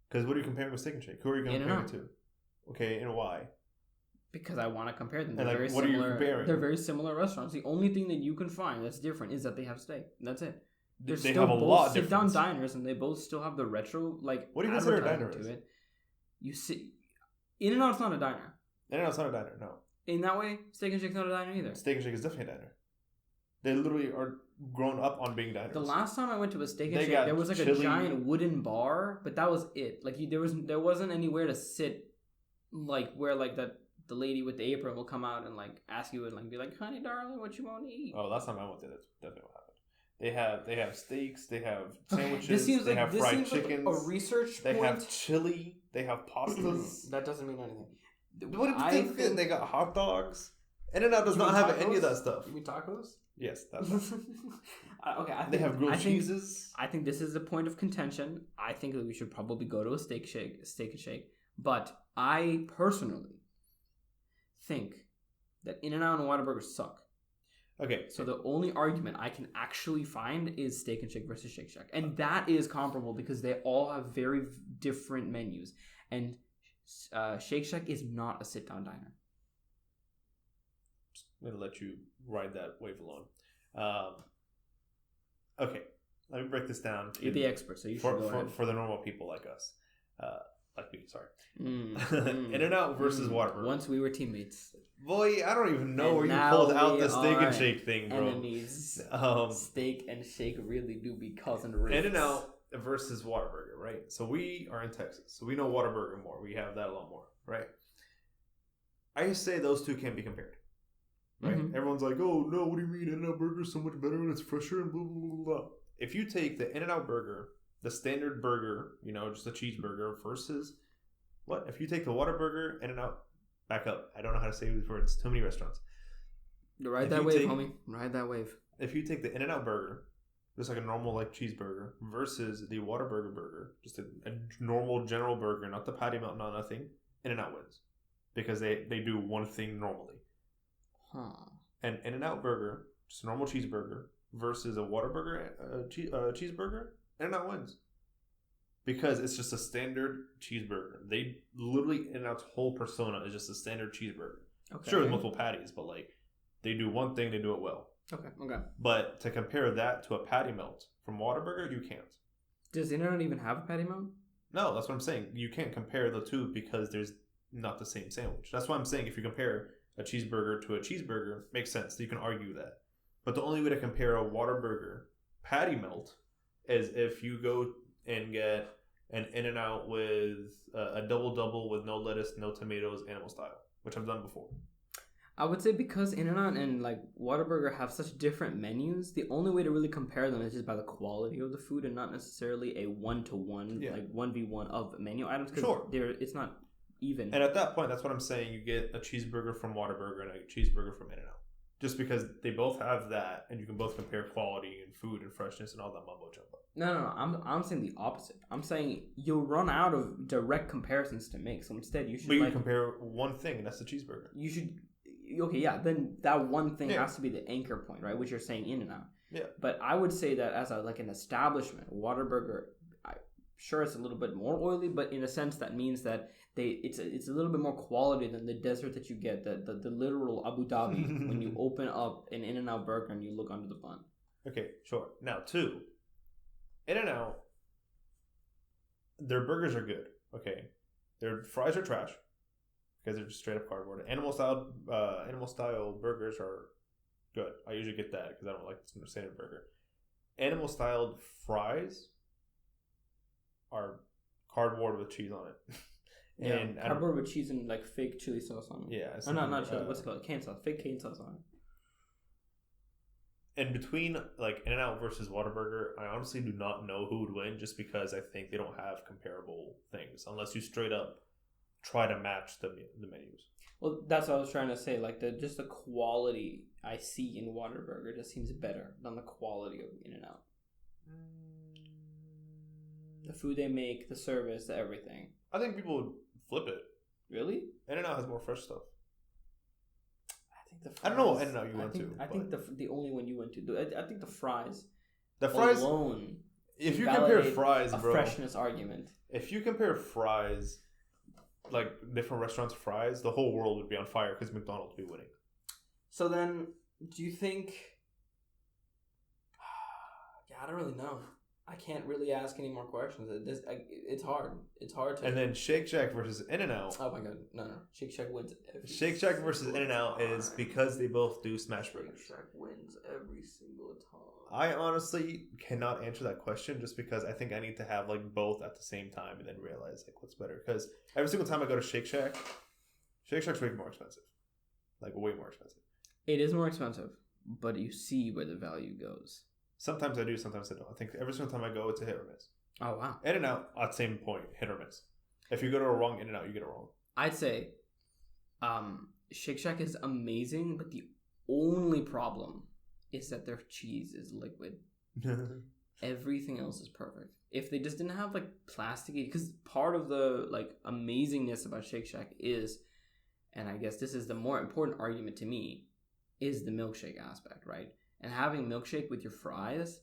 [SPEAKER 2] Because what are you comparing with Steak and Shake? Who are you comparing it to? Okay, and why?
[SPEAKER 1] Because I want to compare them.
[SPEAKER 2] They're very similar. What are you comparing?
[SPEAKER 1] They're very similar restaurants. The only thing that you can find that's different is that they have steak. That's it.
[SPEAKER 2] They still have a lot of
[SPEAKER 1] sit-down diners, and they both still have the retro like.
[SPEAKER 2] What do you consider a diner?
[SPEAKER 1] To it. You see, In-N-Out's not a diner.
[SPEAKER 2] In-N-Out's not a diner. No.
[SPEAKER 1] In that way, Steak and Shake's not a diner either.
[SPEAKER 2] Steak and Shake is definitely a diner. They literally are grown up on being diners.
[SPEAKER 1] The last time I went to a Steak and Shake, there was like a giant wooden bar, but that was it. Like there wasn't anywhere to sit, like where like the lady with the apron will come out and like ask you and like be like, "Honey, darling, what you want to eat?"
[SPEAKER 2] Oh, last time I went there, that's definitely what happened. They have steaks, they have sandwiches,
[SPEAKER 1] they
[SPEAKER 2] have fried chickens,
[SPEAKER 1] like a research
[SPEAKER 2] they
[SPEAKER 1] point.
[SPEAKER 2] have chili, they have pastas.
[SPEAKER 1] That doesn't mean anything.
[SPEAKER 2] What do you think? They got hot dogs. In-N-Out does not have any of that stuff.
[SPEAKER 1] You mean tacos?
[SPEAKER 2] Yes, that's
[SPEAKER 1] okay.
[SPEAKER 2] They have grilled cheeses.
[SPEAKER 1] I think this is a point of contention. I think that we should probably go to a Steak and Shake. But I personally think that In-N-Out and Whataburger suck.
[SPEAKER 2] Okay.
[SPEAKER 1] So the only argument I can actually find is Steak and Shake versus Shake Shack. And that is comparable because they all have very different menus. And Shake Shack is not a sit-down diner.
[SPEAKER 2] I'm going to let you ride that wave alone. Okay. Let me break this down.
[SPEAKER 1] You're the expert, so you should go ahead.
[SPEAKER 2] For the normal people like us. Like me, sorry. In-N-Out versus Whataburger.
[SPEAKER 1] Once we were teammates.
[SPEAKER 2] Boy, I don't even know where you pulled out the Steak and Shake thing, bro.
[SPEAKER 1] Enemies. Steak and Shake really do be causing rifts.
[SPEAKER 2] In-N-Out versus Whataburger, right? So we are in Texas, so we know Whataburger more. We have that a lot more, right? I say those two can't be compared, right? Mm-hmm. Everyone's like, "Oh no, what do you mean? In-N-Out Burger is so much better and it's fresher and blah blah blah blah." If you take the In-N-Out Burger, the standard burger, just a cheeseburger, versus what? If you take the Whataburger, In-N-Out, back up. I don't know how to say these words. Too many restaurants.
[SPEAKER 1] Ride that wave, homie. Ride that wave.
[SPEAKER 2] If you take the In-N-Out Burger, just like a normal like cheeseburger, versus the Whataburger burger, just a normal general burger, not the patty melt, not nothing, In-N-Out wins. Because they do one thing normally. An In-N-Out burger, just a normal cheeseburger, versus a Whataburger cheeseburger, In-N-Out wins. Because it's just a standard cheeseburger. They literally, In-N-Out's whole persona is just a standard cheeseburger. Okay. Sure, with multiple patties, but like they do one thing, they do it well.
[SPEAKER 1] Okay.
[SPEAKER 2] But to compare that to a patty melt from Whataburger, you can't.
[SPEAKER 1] Does In-N-Out even have a patty melt?
[SPEAKER 2] No, that's what I'm saying. You can't compare the two because there's not the same sandwich. That's why I'm saying if you compare a cheeseburger to a cheeseburger, makes sense. You can argue that. But the only way to compare a Whataburger patty melt is if you go and get an In-N-Out with a double with no lettuce, no tomatoes, animal style, which I've done before.
[SPEAKER 1] I would say because In-N-Out and like Whataburger have such different menus, the only way to really compare them is just by the quality of the food and not necessarily a 1-to-1, like 1v1 of menu items.
[SPEAKER 2] Sure.
[SPEAKER 1] It's not even.
[SPEAKER 2] And at that point, that's what I'm saying. You get a cheeseburger from Whataburger and a cheeseburger from In-N-Out. Just because they both have that, and you can both compare quality and food and freshness and all that mumbo jumbo.
[SPEAKER 1] No. I'm saying the opposite. I'm saying you'll run out of direct comparisons to make. So instead, you should.
[SPEAKER 2] But you compare one thing, and that's the cheeseburger.
[SPEAKER 1] You should. Okay, yeah. Then that one thing has to be the anchor point, right? Which you're saying In-N-Out.
[SPEAKER 2] Yeah.
[SPEAKER 1] But I would say that as an establishment, Whataburger. Sure, it's a little bit more oily, but in a sense that means that it's a little bit more quality than the dessert that you get, the literal Abu Dhabi when you open up an In-N-Out burger and you look under the bun.
[SPEAKER 2] Okay, sure. Now, 2, In-N-Out, their burgers are good. Okay, their fries are trash because they're just straight up cardboard. Animal style burgers are good. I usually get that because I don't like the standard burger. Animal styled fries are cardboard with cheese on it.
[SPEAKER 1] And cardboard with cheese and like fake chili sauce on it.
[SPEAKER 2] Yeah.
[SPEAKER 1] Not chili. What's it called? Cane sauce. Fake cane sauce on it.
[SPEAKER 2] And between like In-N-Out versus Whataburger, I honestly do not know who would win just because I think they don't have comparable things unless you straight up try to match the menus.
[SPEAKER 1] Well, that's what I was trying to say. Like the quality I see in Whataburger just seems better than the quality of In-N-Out. The food they make, the service, everything.
[SPEAKER 2] I think people would flip it.
[SPEAKER 1] Really?
[SPEAKER 2] In-N-Out has more fresh stuff.
[SPEAKER 1] I
[SPEAKER 2] don't know what In-N-Out you went to.
[SPEAKER 1] I think the only one you went to. I think the fries.
[SPEAKER 2] The fries
[SPEAKER 1] alone.
[SPEAKER 2] If you compare fries, bro,
[SPEAKER 1] freshness argument.
[SPEAKER 2] If you compare fries, like different restaurants' fries, the whole world would be on fire because McDonald's would be winning.
[SPEAKER 1] So then, do you think? Yeah, I don't really know. I can't really ask any more questions. It's hard. It's hard to.
[SPEAKER 2] And then Shake Shack versus In-N-Out.
[SPEAKER 1] Oh my god, no. Shake Shack wins.
[SPEAKER 2] Shake Shack versus In-N-Out is because they both do smash burgers.
[SPEAKER 1] Shake Shack wins every single time.
[SPEAKER 2] I honestly cannot answer that question just because I think I need to have like both at the same time and then realize like what's better. Because every single time I go to Shake Shack's way more expensive. Like way more expensive.
[SPEAKER 1] It is more expensive, but you see where the value goes.
[SPEAKER 2] Sometimes I do, sometimes I don't. I think every single time I go, it's a hit or miss.
[SPEAKER 1] Oh, wow.
[SPEAKER 2] In-N-Out, at the same point, hit or miss. If you go to a wrong In-N-Out, you get it wrong.
[SPEAKER 1] I'd say Shake Shack is amazing, but the only problem is that their cheese is liquid. Everything else is perfect. If they just didn't have, like, plasticky... Because part of the, like, amazingness about Shake Shack is, and I guess this is the more important argument to me, is the milkshake aspect, right? And having milkshake with your fries,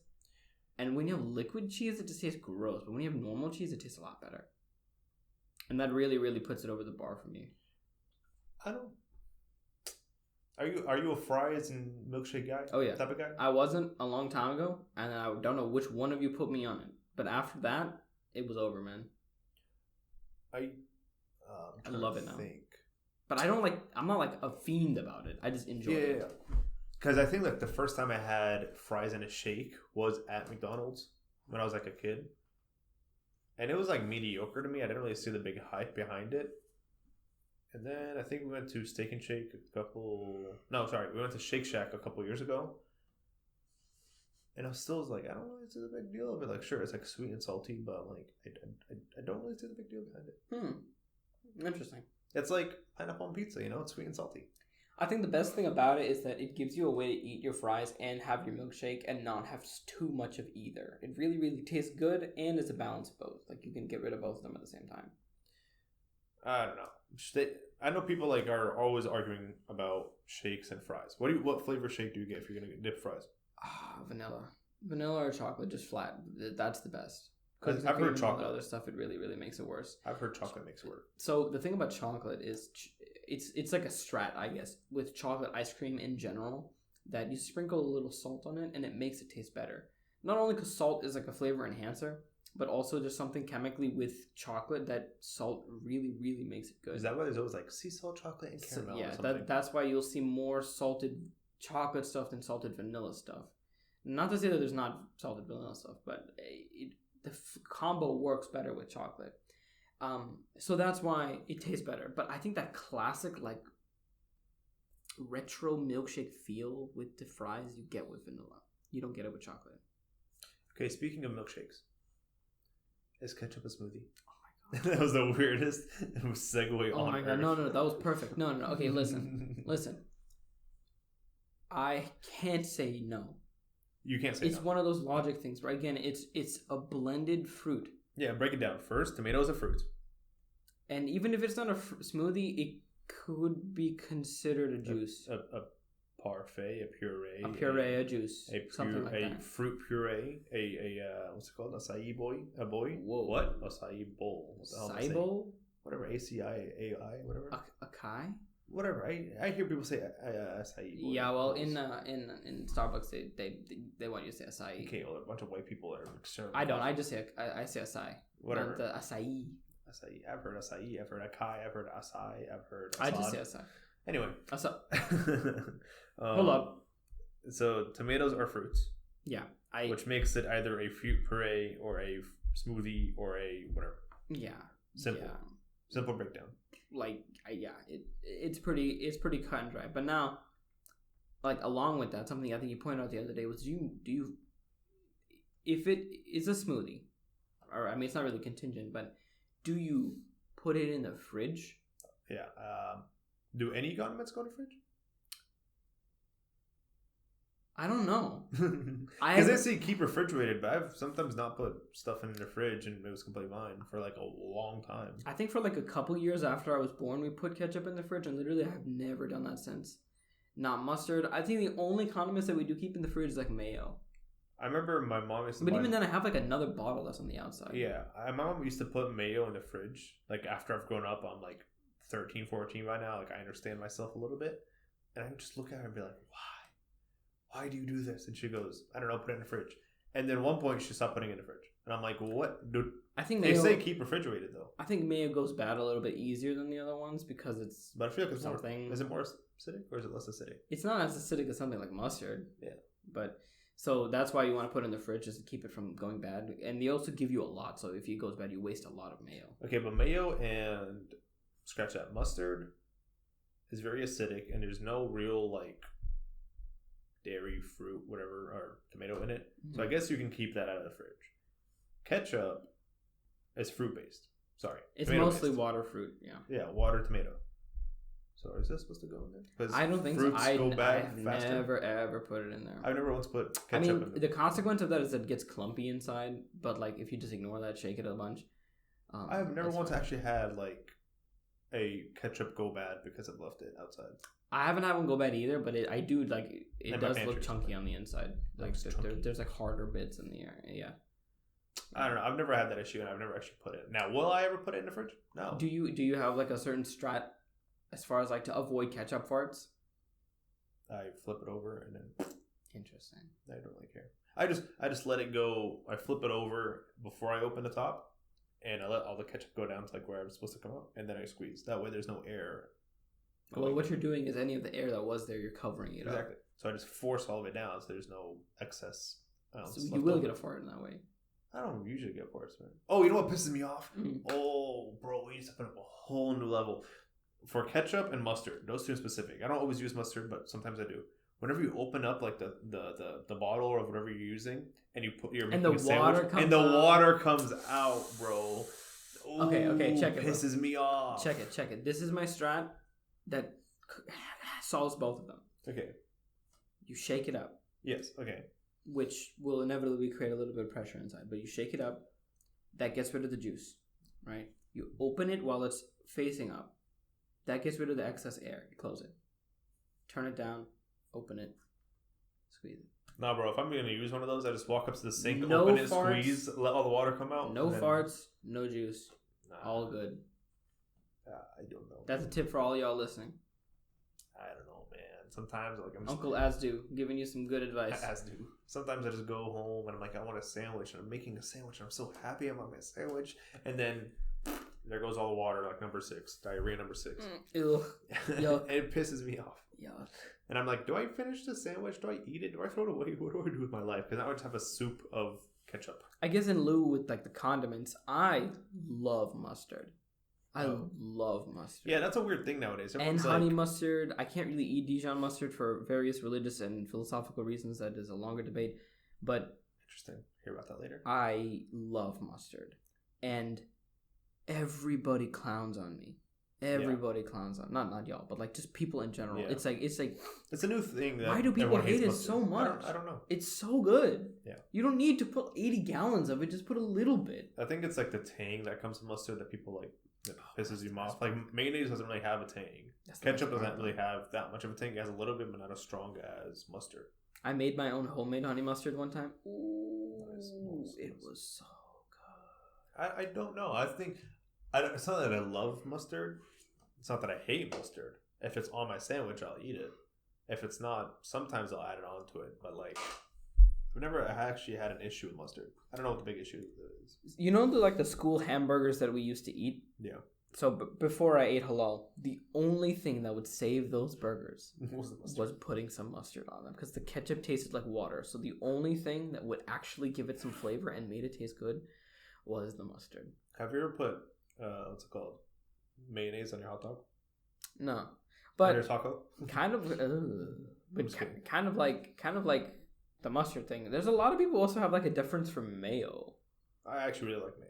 [SPEAKER 1] and when you have liquid cheese, it just tastes gross. But when you have normal cheese, it tastes a lot better. And that really, really puts it over the bar for me.
[SPEAKER 2] I don't... Are you a fries and milkshake guy?
[SPEAKER 1] Oh yeah,
[SPEAKER 2] type of guy.
[SPEAKER 1] I wasn't a long time ago, and I don't know which one of you put me on it. But after that, it was over, man.
[SPEAKER 2] I
[SPEAKER 1] love it now. But I don't like. I'm not like a fiend about it. I just enjoy it.
[SPEAKER 2] Yeah. Because I think like the first time I had fries and a shake was at McDonald's when I was like a kid, and it was like mediocre to me. I didn't really see the big hype behind it. And then I think we went to Steak and Shake we went to Shake Shack a couple years ago. And I was like, I don't really see the big deal of it. Like, sure, it's like sweet and salty, but like, I don't really see the big deal behind it.
[SPEAKER 1] Interesting.
[SPEAKER 2] It's like pineapple on pizza, it's sweet and salty.
[SPEAKER 1] I think the best thing about it is that it gives you a way to eat your fries and have your milkshake and not have too much of either. It really, really tastes good and it's a balance of both. Like, you can get rid of both of them at the same time.
[SPEAKER 2] I don't know. I know people like are always arguing about shakes and fries. What flavor shake do you get if you're gonna dip fries?
[SPEAKER 1] Vanilla or chocolate, just flat. That's the best.
[SPEAKER 2] Because I've heard chocolate.
[SPEAKER 1] Other stuff, it really, really makes it worse.
[SPEAKER 2] I've heard chocolate makes it worse.
[SPEAKER 1] So the thing about chocolate is it's like a strat, I guess, with chocolate ice cream in general, that you sprinkle a little salt on it and it makes it taste better. Not only because salt is like a flavor enhancer, but also there's something chemically with chocolate that salt really, really makes it good.
[SPEAKER 2] Is that why there's always like sea salt chocolate and caramel?
[SPEAKER 1] Yeah, that's why you'll see more salted chocolate stuff than salted vanilla stuff. Not to say that there's not salted vanilla stuff, but the combo works better with chocolate. So that's why it tastes better. But I think that classic like retro milkshake feel with the fries you get with vanilla. You don't get it with chocolate.
[SPEAKER 2] Okay, speaking of milkshakes. Is ketchup a smoothie? Oh my god. That was the weirdest segue on
[SPEAKER 1] Oh my god, no, that was perfect. No. Okay, listen. I can't say no.
[SPEAKER 2] You can't say
[SPEAKER 1] it's no. One of those logic things, right? Again, it's a blended fruit.
[SPEAKER 2] Yeah, break it down. First, tomatoes are fruit.
[SPEAKER 1] And even if it's not a smoothie, it could be considered a juice.
[SPEAKER 2] A parfait, a puree.
[SPEAKER 1] A puree, a juice. Something like that.
[SPEAKER 2] A fruit puree, what's it called? Acai boy? A boy?
[SPEAKER 1] Whoa.
[SPEAKER 2] What? Acai bowl.
[SPEAKER 1] Acai bowl?
[SPEAKER 2] Whatever, A-C-I-A-I, whatever.
[SPEAKER 1] Acai?
[SPEAKER 2] Whatever. I hear people say acai boy.
[SPEAKER 1] Yeah, well, in Starbucks, they want you to say acai.
[SPEAKER 2] Okay, well, a bunch of white people are extremely...
[SPEAKER 1] I don't. I just say, I say acai.
[SPEAKER 2] Whatever.
[SPEAKER 1] Not the acai.
[SPEAKER 2] Acai. I've heard acai. I've heard acai. I've heard acai. I've heard
[SPEAKER 1] Assad. I just say acai.
[SPEAKER 2] Anyway.
[SPEAKER 1] Assad.
[SPEAKER 2] Hold up. So tomatoes are fruits.
[SPEAKER 1] Yeah.
[SPEAKER 2] Which makes it either a fruit puree or a smoothie or a whatever.
[SPEAKER 1] Yeah.
[SPEAKER 2] Simple. Yeah. Simple breakdown.
[SPEAKER 1] It's pretty cut and dry. But now, like, along with that, something I think you pointed out the other day was do you if it is a smoothie, or I mean it's not really contingent, but do you put it in the fridge?
[SPEAKER 2] Yeah. Do any condiments go in the fridge?
[SPEAKER 1] I don't know.
[SPEAKER 2] Because they say keep refrigerated, but I've sometimes not put stuff in the fridge and it was completely fine for like a long time.
[SPEAKER 1] I think for like a couple years after I was born, we put ketchup in the fridge, and literally I've never done that since. Not mustard. I think the only condiments that we do keep in the fridge is like mayo.
[SPEAKER 2] I remember my mom used to
[SPEAKER 1] But even then I have like another bottle that's on the outside.
[SPEAKER 2] Yeah. My mom used to put mayo in the fridge. Like after I've grown up, I'm like 13, 14 by now. Like I understand myself a little bit. And I would just look at her and be like, why do you do this? And she goes, I don't know, put it in the fridge. And then at one point she stopped putting it in the fridge. And I'm like, what? Dude,
[SPEAKER 1] I think
[SPEAKER 2] they say keep refrigerated though.
[SPEAKER 1] I think mayo goes bad a little bit easier than the other ones because it's...
[SPEAKER 2] But I feel like it's something... Is it more acidic or is it less acidic?
[SPEAKER 1] It's not as acidic as something like mustard.
[SPEAKER 2] Yeah.
[SPEAKER 1] But... So that's why you want to put it in the fridge, just to keep it from going bad. And they also give you a lot. So if it goes bad, you waste a lot of mayo.
[SPEAKER 2] Okay, but mayo and... Scratch that. Mustard is very acidic and there's no real like... dairy, fruit, whatever, or tomato in it. Mm-hmm. So I guess you can keep that out of the fridge. Ketchup is fruit-based. Sorry.
[SPEAKER 1] It's mostly water fruit, yeah.
[SPEAKER 2] Yeah, water, tomato. So is this supposed to go in there?
[SPEAKER 1] I don't think so. I never, ever put it in there.
[SPEAKER 2] I've never once put ketchup in there.
[SPEAKER 1] The consequence of that is that it gets clumpy inside, but like if you just ignore that, shake it a bunch.
[SPEAKER 2] I've never once actually had like a ketchup go bad because I've left it outside.
[SPEAKER 1] I haven't had one go bad either, but it does look chunky on the inside. Like there's like harder bits in the air. Yeah.
[SPEAKER 2] I don't know. I've never had that issue, and I've never actually put it. Now, will I ever put it in the fridge? No.
[SPEAKER 1] Do you have like a certain strat as far as like to avoid ketchup farts?
[SPEAKER 2] I flip it over and then.
[SPEAKER 1] Interesting.
[SPEAKER 2] I don't really care. I just let it go. I flip it over before I open the top, and I let all the ketchup go down to like where I'm supposed to come out, and then I squeeze. That way, there's no air.
[SPEAKER 1] Well, what you're doing is any of the air that was there, you're covering it
[SPEAKER 2] exactly.
[SPEAKER 1] up.
[SPEAKER 2] So I just force all of it down, so there's no excess.
[SPEAKER 1] So you will get a fart in that way.
[SPEAKER 2] I don't usually get farts, man. Oh, you know what pisses me off?
[SPEAKER 1] Mm.
[SPEAKER 2] Oh, bro, we need to put up a whole new level for ketchup and mustard. Those two in specific. I don't always use mustard, but sometimes I do. Whenever you open up like the bottle or whatever you're using, and you put your making a sandwich, and the water comes out, bro. Ooh,
[SPEAKER 1] okay, check it.
[SPEAKER 2] Pisses me off.
[SPEAKER 1] Check it. This is my strat that solves both of them.
[SPEAKER 2] Okay.
[SPEAKER 1] You shake it up.
[SPEAKER 2] Yes. Okay.
[SPEAKER 1] Which will inevitably create a little bit of pressure inside, but you shake it up. That gets rid of the juice, right? You open it while it's facing up. That gets rid of the excess air. You close it. Turn it down. Open it. Squeeze it.
[SPEAKER 2] Nah, bro. If I'm gonna use one of those, I just walk up to the sink,
[SPEAKER 1] No
[SPEAKER 2] open it,
[SPEAKER 1] farts,
[SPEAKER 2] squeeze, let all the water come out.
[SPEAKER 1] No farts, no juice.
[SPEAKER 2] Nah,
[SPEAKER 1] all good.
[SPEAKER 2] I don't know.
[SPEAKER 1] That's a tip for all y'all listening.
[SPEAKER 2] I don't know, man. Sometimes like I'm
[SPEAKER 1] Uncle Asdu giving you some good advice.
[SPEAKER 2] Asdu. Sometimes I just go home and I'm like, I want a sandwich, and I'm making a sandwich, and I'm so happy I'm on my sandwich, and then there goes all the water, like number 6, diarrhea number 6.
[SPEAKER 1] Ew. Yuck.
[SPEAKER 2] It pisses me off.
[SPEAKER 1] Yuck.
[SPEAKER 2] And I'm like, do I finish the sandwich? Do I eat it? Do I throw it away? What do I do with my life? Because I would have a soup of ketchup.
[SPEAKER 1] I guess in lieu with like the condiments, I love mustard. I love mustard.
[SPEAKER 2] Yeah, that's a weird thing nowadays.
[SPEAKER 1] And honey mustard. I can't really eat Dijon mustard for various religious and philosophical reasons. That is a longer debate. But
[SPEAKER 2] interesting. Hear about that later.
[SPEAKER 1] I love mustard. And everybody clowns on me. Everybody clowns on not y'all, but like just people in general. Yeah. It's like
[SPEAKER 2] it's a new thing. That
[SPEAKER 1] why do people hate it so much?
[SPEAKER 2] I don't know.
[SPEAKER 1] It's so good.
[SPEAKER 2] Yeah.
[SPEAKER 1] You don't need to put 80 gallons of it. Just put a little bit.
[SPEAKER 2] I think it's like the tang that comes from mustard that people like. That pisses you off. Like mayonnaise doesn't really have a tang. Ketchup doesn't really have that much of a tang. It has a little bit, but not as strong as mustard.
[SPEAKER 1] I made my own homemade honey mustard one time. Ooh,
[SPEAKER 2] nice.
[SPEAKER 1] It was so good.
[SPEAKER 2] I don't know. I think it's not that I love mustard. It's not that I hate mustard. If it's on my sandwich, I'll eat it. If it's not, sometimes I'll add it onto it. But like, I've never actually had an issue with mustard. I don't know what the big issue is.
[SPEAKER 1] You know the school hamburgers that we used to eat?
[SPEAKER 2] Yeah.
[SPEAKER 1] So before I ate halal, the only thing that would save those burgers was putting some mustard on them, because the ketchup tasted like water. So the only thing that would actually give it some flavor and made it taste good was the mustard.
[SPEAKER 2] Have you ever put what's it called? Mayonnaise on your hot dog?
[SPEAKER 1] No. But
[SPEAKER 2] on your taco?
[SPEAKER 1] Kind of but kind of like the mustard thing. There's a lot of people also have like a difference for mayo.
[SPEAKER 2] I actually really like mayo.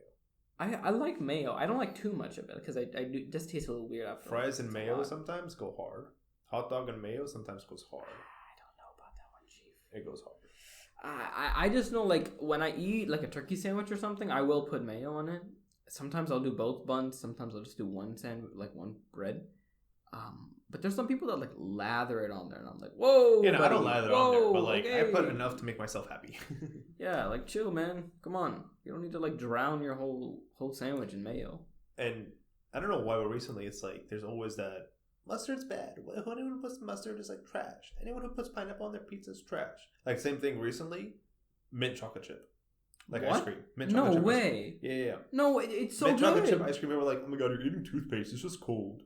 [SPEAKER 1] I like mayo. I don't like too much of it because I do, it just tastes a little weird after.
[SPEAKER 2] Fries and mayo sometimes go hard. Hot dog and mayo sometimes goes hard.
[SPEAKER 1] I don't know about that one, Chief.
[SPEAKER 2] It goes hard.
[SPEAKER 1] I just know like when I eat like a turkey sandwich or something, I will put mayo on it. Sometimes I'll do both buns. Sometimes I'll just do one sandwich, like one bread. But there's some people that like lather it on there, and I'm like, whoa.
[SPEAKER 2] Yeah, no, I don't lather it on there, but like I put enough to make myself happy.
[SPEAKER 1] Yeah, like chill, man. Come on, you don't need to like drown your whole sandwich in mayo.
[SPEAKER 2] And I don't know why, but recently it's like there's always that mustard's bad. Anyone who puts mustard is like trash. Anyone who puts pineapple on their pizza is trash. Like same thing recently, mint chocolate chip. Like
[SPEAKER 1] what?
[SPEAKER 2] Ice cream. Mint chocolate chip.
[SPEAKER 1] No way.
[SPEAKER 2] Yeah.
[SPEAKER 1] No, it's so
[SPEAKER 2] mint
[SPEAKER 1] good.
[SPEAKER 2] Mint chocolate chip ice cream. They were like, oh my god, you're eating toothpaste. It's just cold.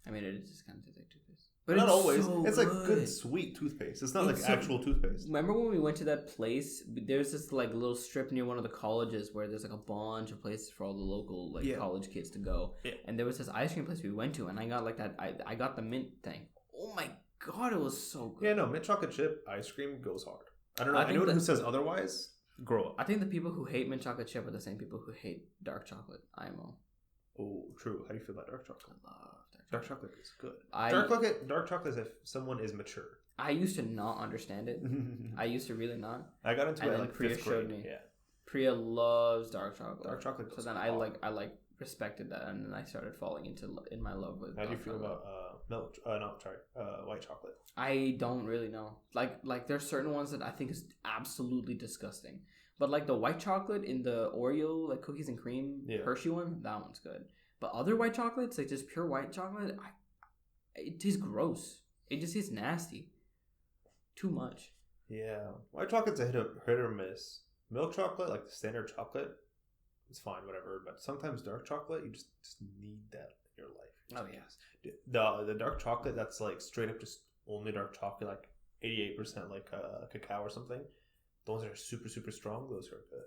[SPEAKER 1] I mean, it just kind of tastes like toothpaste. But
[SPEAKER 2] not
[SPEAKER 1] it's
[SPEAKER 2] always.
[SPEAKER 1] So
[SPEAKER 2] it's
[SPEAKER 1] good.
[SPEAKER 2] Like good sweet toothpaste. It's not like actual toothpaste.
[SPEAKER 1] Remember when we went to that place? There's this like little strip near one of the colleges where there's like a bunch of places for all the local college kids to go. Yeah. And there was this ice cream place we went to, and I got like that. I got the mint thing. Oh my god, it was so good.
[SPEAKER 2] Yeah, no, mint chocolate chip ice cream goes hard. I don't know. Anyone who says otherwise, grow up.
[SPEAKER 1] I think the people who hate mint chocolate chip are the same people who hate dark chocolate. IMO.
[SPEAKER 2] Oh, true. How do you feel about dark chocolate?
[SPEAKER 1] I love
[SPEAKER 2] dark chocolate is good. Dark chocolate is if someone is mature.
[SPEAKER 1] I used to not understand it. I used to really not.
[SPEAKER 2] I got into it like
[SPEAKER 1] Priya showed me. Yeah. Priya loves dark chocolate.
[SPEAKER 2] Dark chocolate.
[SPEAKER 1] So then I respected that, and then I started falling in my love with.
[SPEAKER 2] How do you feel about white chocolate?
[SPEAKER 1] I don't really know. Like there's certain ones that I think is absolutely disgusting. But like the white chocolate in the Oreo like cookies and cream Hershey one, that one's good. But other white chocolates, like just pure white chocolate, it tastes gross. It just tastes nasty. too much.
[SPEAKER 2] Yeah. White chocolate's a hit or miss. Milk chocolate, like the standard chocolate, it's fine, whatever. But sometimes dark chocolate, you just need that in your life.
[SPEAKER 1] Oh, yes.
[SPEAKER 2] The dark chocolate that's like straight up just only dark chocolate, like 88% like cacao or something. Those are super, super strong. Those are good.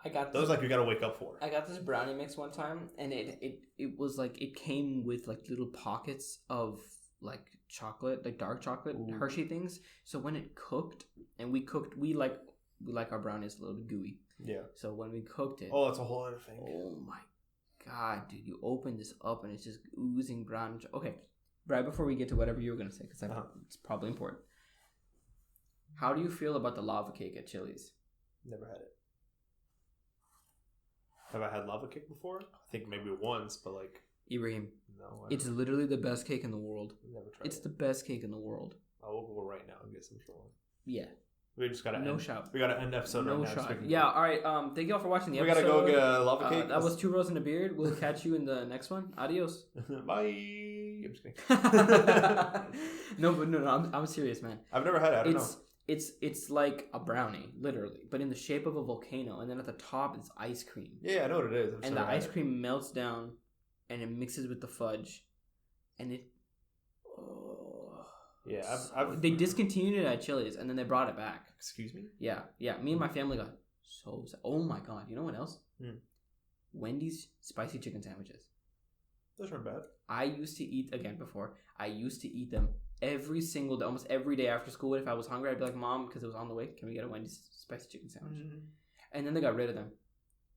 [SPEAKER 1] I got
[SPEAKER 2] those like you gotta wake up for.
[SPEAKER 1] I got this brownie mix one time, and it was like it came with like little pockets of like chocolate, like dark chocolate,
[SPEAKER 2] Ooh.
[SPEAKER 1] Hershey things. So when it cooked, and we like our brownies a little bit gooey.
[SPEAKER 2] Yeah.
[SPEAKER 1] So when we cooked it,
[SPEAKER 2] oh, that's a whole other thing.
[SPEAKER 1] Oh my god, dude! You open this up and it's just oozing brown. Okay, right before we get to whatever you were gonna say, because it's probably important. How do you feel about the lava cake at Chili's?
[SPEAKER 2] Never had it. Have I had lava cake before? I think maybe once, but like
[SPEAKER 1] Ibrahim.
[SPEAKER 2] No.
[SPEAKER 1] It's literally the best cake in the world.
[SPEAKER 2] Never tried.
[SPEAKER 1] It's the best cake in the world.
[SPEAKER 2] I will go right now and get some for one.
[SPEAKER 1] Yeah.
[SPEAKER 2] We just gotta
[SPEAKER 1] no
[SPEAKER 2] end.
[SPEAKER 1] shout.
[SPEAKER 2] We gotta end episode
[SPEAKER 1] no
[SPEAKER 2] right now.
[SPEAKER 1] Shot. Yeah. All right. Thank you all for watching the
[SPEAKER 2] we
[SPEAKER 1] episode.
[SPEAKER 2] We gotta go get a lava cake.
[SPEAKER 1] That was 2 rows in a beard. We'll catch you in the next one. Adios.
[SPEAKER 2] Bye. I'm just kidding.
[SPEAKER 1] No. I'm serious, man.
[SPEAKER 2] I've never had it. I don't know.
[SPEAKER 1] It's like a brownie, literally, but in the shape of a volcano, and then at the top it's ice cream.
[SPEAKER 2] Yeah, I know what it is.
[SPEAKER 1] And the ice cream melts down, and it mixes with the fudge, and it. Oh,
[SPEAKER 2] yeah,
[SPEAKER 1] they discontinued it at Chili's, and then they brought it back.
[SPEAKER 2] Excuse me?
[SPEAKER 1] Yeah. Me and my family got so sad. Oh my god! You know what else? Wendy's spicy chicken sandwiches.
[SPEAKER 2] Those aren't bad.
[SPEAKER 1] I used to eat them every single day, almost every day after school. If I was hungry, I'd be like, Mom, because it was on the way, can we get a Wendy's spicy chicken sandwich? Mm-hmm. And then they got rid of them.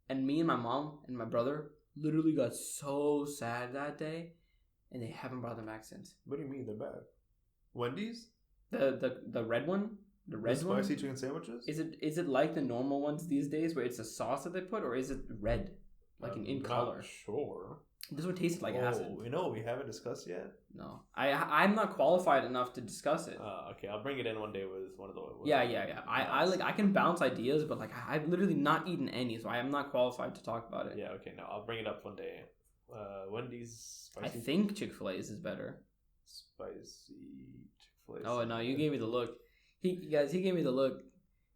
[SPEAKER 1] And me and my mom and my brother literally got so sad that day, and they haven't brought them back since.
[SPEAKER 2] What do you mean they're bad? Wendy's?
[SPEAKER 1] The red one? The red
[SPEAKER 2] the
[SPEAKER 1] one?
[SPEAKER 2] Spicy chicken sandwiches?
[SPEAKER 1] Is it like the normal ones these days where it's a sauce that they put, or is it red? Like in color?
[SPEAKER 2] Sure.
[SPEAKER 1] This one tasted like acid.
[SPEAKER 2] You know what we haven't discussed yet?
[SPEAKER 1] No. I'm not qualified enough to discuss it.
[SPEAKER 2] Okay, I'll bring it in one day with one of the...
[SPEAKER 1] Yeah. I can bounce ideas, but like I've literally not eaten any, so I am not qualified to talk about it.
[SPEAKER 2] Yeah, okay, no, I'll bring it up one day. Wendy's spicy...
[SPEAKER 1] I think Chick-fil-A's is better.
[SPEAKER 2] Spicy Chick-fil-A.
[SPEAKER 1] Oh, no, you gave me the look. He gave me the look.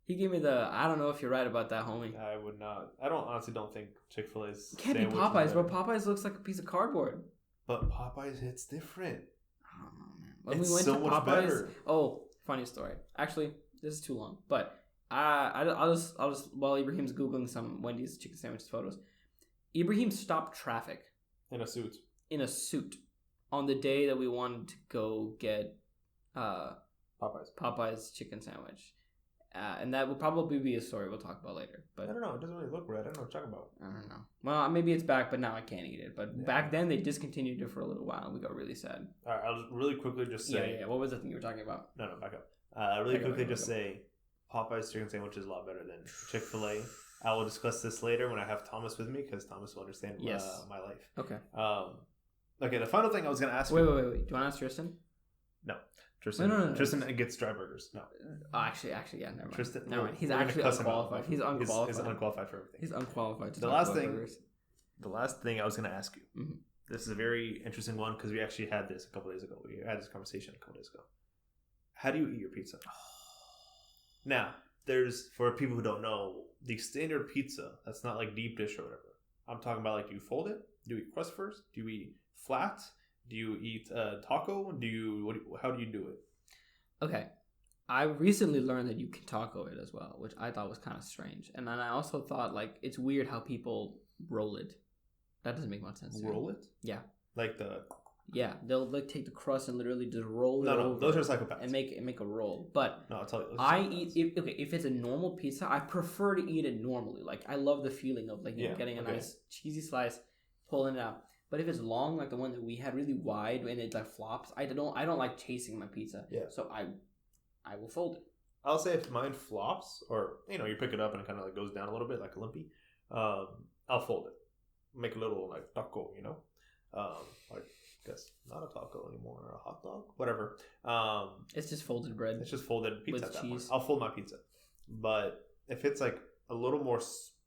[SPEAKER 1] He gave me the, I don't know if you're right about that, homie.
[SPEAKER 2] I would not. I honestly don't think Chick-fil-A's...
[SPEAKER 1] It can't be Popeyes, bro. Popeyes looks like a piece of cardboard.
[SPEAKER 2] But Popeyes hits different.
[SPEAKER 1] I don't know, man. When
[SPEAKER 2] it's
[SPEAKER 1] we went
[SPEAKER 2] so
[SPEAKER 1] to
[SPEAKER 2] much
[SPEAKER 1] Popeyes,
[SPEAKER 2] better.
[SPEAKER 1] Oh, funny story. Actually, this is too long, but I'll just while Ibrahim's googling some Wendy's chicken sandwiches photos, Ibrahim stopped traffic
[SPEAKER 2] in a suit
[SPEAKER 1] on the day that we wanted to go get
[SPEAKER 2] Popeyes
[SPEAKER 1] chicken sandwich. And that will probably be a story we'll talk about later. But
[SPEAKER 2] I don't know. It doesn't really look red. I don't know what you're talking about.
[SPEAKER 1] I don't know. Well, maybe it's back, but now I can't eat it. But back then, they discontinued it for a little while, and we got really sad.
[SPEAKER 2] All right, I'll really quickly just say...
[SPEAKER 1] Yeah. What was the thing you were talking about?
[SPEAKER 2] No, back up. Say Popeye's chicken sandwich is a lot better than Chick-fil-A. I will discuss this later when I have Thomas with me, because Thomas will understand my life.
[SPEAKER 1] Okay.
[SPEAKER 2] Okay, the final thing I was going to ask
[SPEAKER 1] you... Wait. Do you want to ask Tristan?
[SPEAKER 2] No. Tristan gets dry burgers. No.
[SPEAKER 1] Oh, actually, yeah, never mind.
[SPEAKER 2] Tristan,
[SPEAKER 1] never mind. He's actually unqualified. He's unqualified.
[SPEAKER 2] He's unqualified for everything.
[SPEAKER 1] He's unqualified to
[SPEAKER 2] the last thing I was going to ask you. Mm-hmm. This is a very interesting one because we actually had this a couple days ago. We had this conversation a couple days ago. How do you eat your pizza? Now, for people who don't know, the standard pizza, that's not like deep dish or whatever. I'm talking about like, do you fold it? Do you eat crust first? Do you eat flat? Do you eat taco? How do you do it?
[SPEAKER 1] Okay. I recently learned that you can taco it as well, which I thought was kind of strange. And then I also thought, like, it's weird how people roll it. That doesn't make much sense.
[SPEAKER 2] Roll it?
[SPEAKER 1] Yeah.
[SPEAKER 2] Like the...
[SPEAKER 1] Yeah, they'll like take the crust and literally just roll it
[SPEAKER 2] over. No, those are psychopaths.
[SPEAKER 1] And make a roll. But
[SPEAKER 2] no, I'll tell you.
[SPEAKER 1] If it's a normal pizza, I prefer to eat it normally. Like, I love the feeling of like getting a nice cheesy slice, pulling it out. But if it's long, like the one that we had, really wide, and it like flops, I don't like chasing my pizza. Yeah. So I will fold it.
[SPEAKER 2] I'll say if mine flops, or you pick it up and it kind of like goes down a little bit like a lumpy, I'll fold it, make a little like taco, like I guess not a taco anymore, or a hot dog, whatever.
[SPEAKER 1] It's just folded bread.
[SPEAKER 2] It's just folded pizza
[SPEAKER 1] with
[SPEAKER 2] at
[SPEAKER 1] cheese.
[SPEAKER 2] That I'll fold my pizza, but if it's like a little more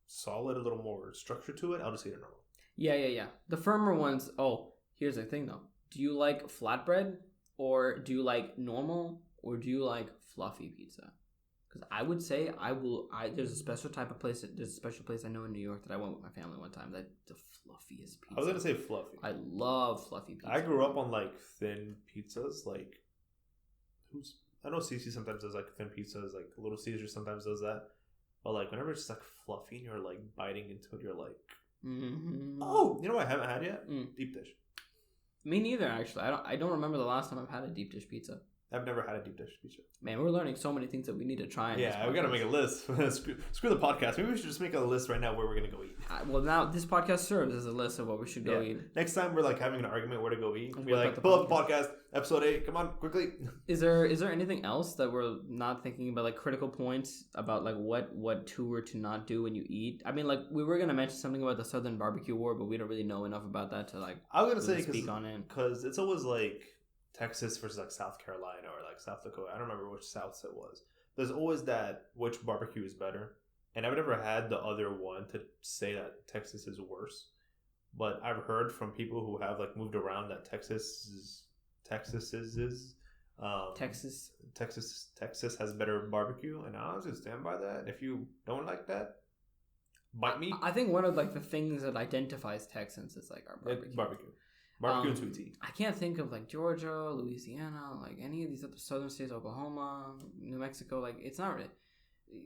[SPEAKER 2] solid, a little more structure to it, I'll just eat it normal.
[SPEAKER 1] Yeah. The firmer ones. Oh, here's the thing though. Do you like flatbread, or do you like normal, or do you like fluffy pizza? Because I would say there's a special type of place. There's a special place I know in New York that I went with my family one time. That the fluffiest pizza.
[SPEAKER 2] I was gonna say fluffy.
[SPEAKER 1] I love fluffy pizza.
[SPEAKER 2] I grew up on like thin pizzas. Like, I know Cece sometimes does like thin pizzas. Like Little Caesar sometimes does that. But like whenever it's like fluffy and you're like biting into it, you're like, oh, you know what I haven't had yet? Deep dish. Me
[SPEAKER 1] neither, actually. I don't remember the last time I've had a deep dish pizza.
[SPEAKER 2] I've never had a deep dish pizza.
[SPEAKER 1] Man, we're learning so many things that we need to try.
[SPEAKER 2] Yeah, we got to make a list. Screw the podcast. Maybe we should just make a list right now where we're going to go eat.
[SPEAKER 1] Well, now this podcast serves as a list of what we should go eat.
[SPEAKER 2] Next time we're like having an argument where to go eat, we're like, pull up the podcast, episode 8. Come on, quickly.
[SPEAKER 1] Is there anything else that we're not thinking about, like critical points about like what to or to not do when you eat? I mean, like we were going to mention something about the Southern Barbecue War, but we don't really know enough about that to like.
[SPEAKER 2] I was going to say
[SPEAKER 1] speak on it
[SPEAKER 2] because it's always like Texas versus like South Carolina or like South Dakota. I don't remember which Souths it was. There's always that which barbecue is better, and I've never had the other one to say that Texas is worse. But I've heard from people who have like moved around that Texas has better barbecue, and I honestly stand by that. If you don't like that, bite me.
[SPEAKER 1] I think one of like the things that identifies Texans is like our barbecue.
[SPEAKER 2] Barbecue and sweet tea.
[SPEAKER 1] I can't think of like Georgia, Louisiana, like any of these other southern states, Oklahoma, New Mexico. Like it's not really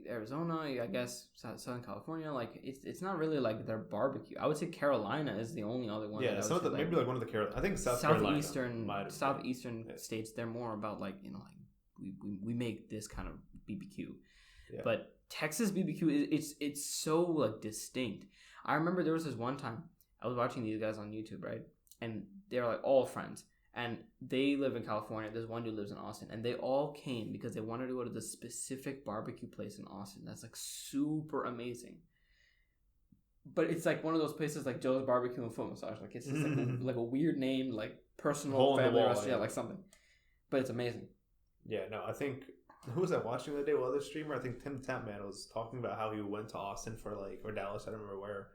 [SPEAKER 1] Arizona. I guess Southern California. Like it's not really like their barbecue. I would say Carolina is the only other one.
[SPEAKER 2] Yeah, some of the, like, maybe like one of the Carolina. I think southeastern
[SPEAKER 1] states. They're more about like like we make this kind of BBQ, but Texas BBQ it's so like distinct. I remember there was this one time I was watching these guys on YouTube, right? And they're like all friends, and they live in California. There's one dude lives in Austin, and they all came because they wanted to go to the specific barbecue place in Austin that's like super amazing. But it's like one of those places like Joe's Barbecue and Foot Massage. Like it's just like a weird name, like personal family restaurant, like something. But it's amazing.
[SPEAKER 2] Yeah, no, I think who was I watching the other day? Well, other streamer, I think Tim Tapman was talking about how he went to Austin for like or Dallas, I don't remember where,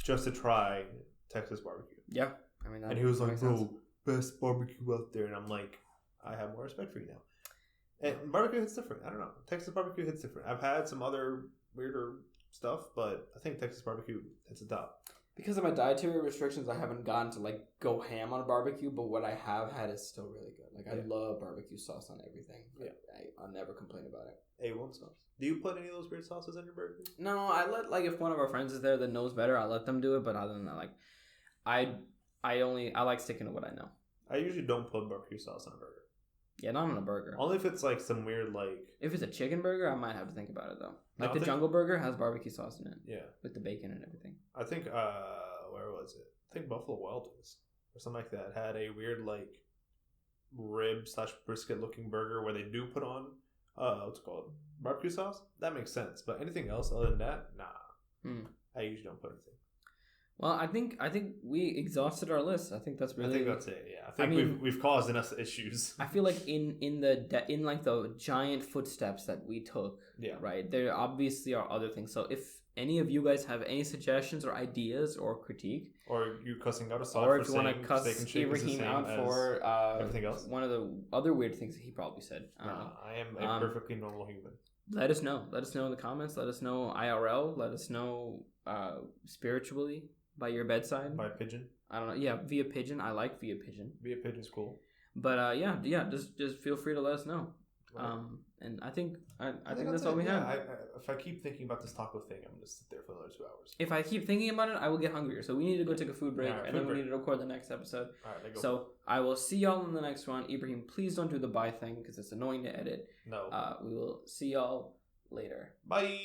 [SPEAKER 2] just to try Texas barbecue.
[SPEAKER 1] Yeah. I mean,
[SPEAKER 2] and he was like, bro, best barbecue out there. And I'm like, I have more respect for you now. And barbecue hits different. I don't know. Texas barbecue hits different. I've had some other weirder stuff, but I think Texas barbecue hits the top.
[SPEAKER 1] Because of my dietary restrictions, I haven't gotten to like go ham on barbecue, but what I have had is still really good. Like I love barbecue sauce on everything. Like, I'll never complain about it.
[SPEAKER 2] A1 sauce. Do you put any of those weird sauces on your burger?
[SPEAKER 1] No, I let like if one of our friends is there that knows better, I let them do it. But other than that, like I like sticking to what I know.
[SPEAKER 2] I usually don't put barbecue sauce on a burger.
[SPEAKER 1] Yeah, not on a burger.
[SPEAKER 2] Only if it's like some weird like.
[SPEAKER 1] If it's a chicken burger, I might have to think about it though. Like the Jungle Burger has barbecue sauce in it. Yeah. With the bacon and everything.
[SPEAKER 2] I think where was it? I think Buffalo Wild Wings or something like that had a weird like rib / brisket looking burger where they do put on what's it called, barbecue sauce. That makes sense, but anything else other than that, nah. I usually don't put anything.
[SPEAKER 1] Well, I think we exhausted our list. I think that's really.
[SPEAKER 2] I think that's it. Yeah, I think we've caused enough issues.
[SPEAKER 1] I feel like in like the giant footsteps that we took. Yeah. Right. There obviously are other things. So if any of you guys have any suggestions or ideas or critique,
[SPEAKER 2] or you cussing out Assad,
[SPEAKER 1] or if you want to cuss Ibrahim out for
[SPEAKER 2] everything else,
[SPEAKER 1] one of the other weird things that he probably said.
[SPEAKER 2] I am a perfectly normal human.
[SPEAKER 1] Let us know. Let us know in the comments. Let us know IRL. Let us know spiritually. By your bedside?
[SPEAKER 2] By pigeon?
[SPEAKER 1] I don't know. Yeah, via pigeon. I like via pigeon.
[SPEAKER 2] Via pigeon's cool.
[SPEAKER 1] But just feel free to let us know. Right. And I think that's all we have.
[SPEAKER 2] If I keep thinking about this taco thing, I'm gonna sit there for another 2 hours.
[SPEAKER 1] If I keep thinking about it, I will get hungrier. So we need to go take a food break, and then we need to record the next episode. All right, so I will see y'all in the next one. Ibrahim, please don't do the bye thing because it's annoying to edit. No. We will see y'all later.
[SPEAKER 2] Bye.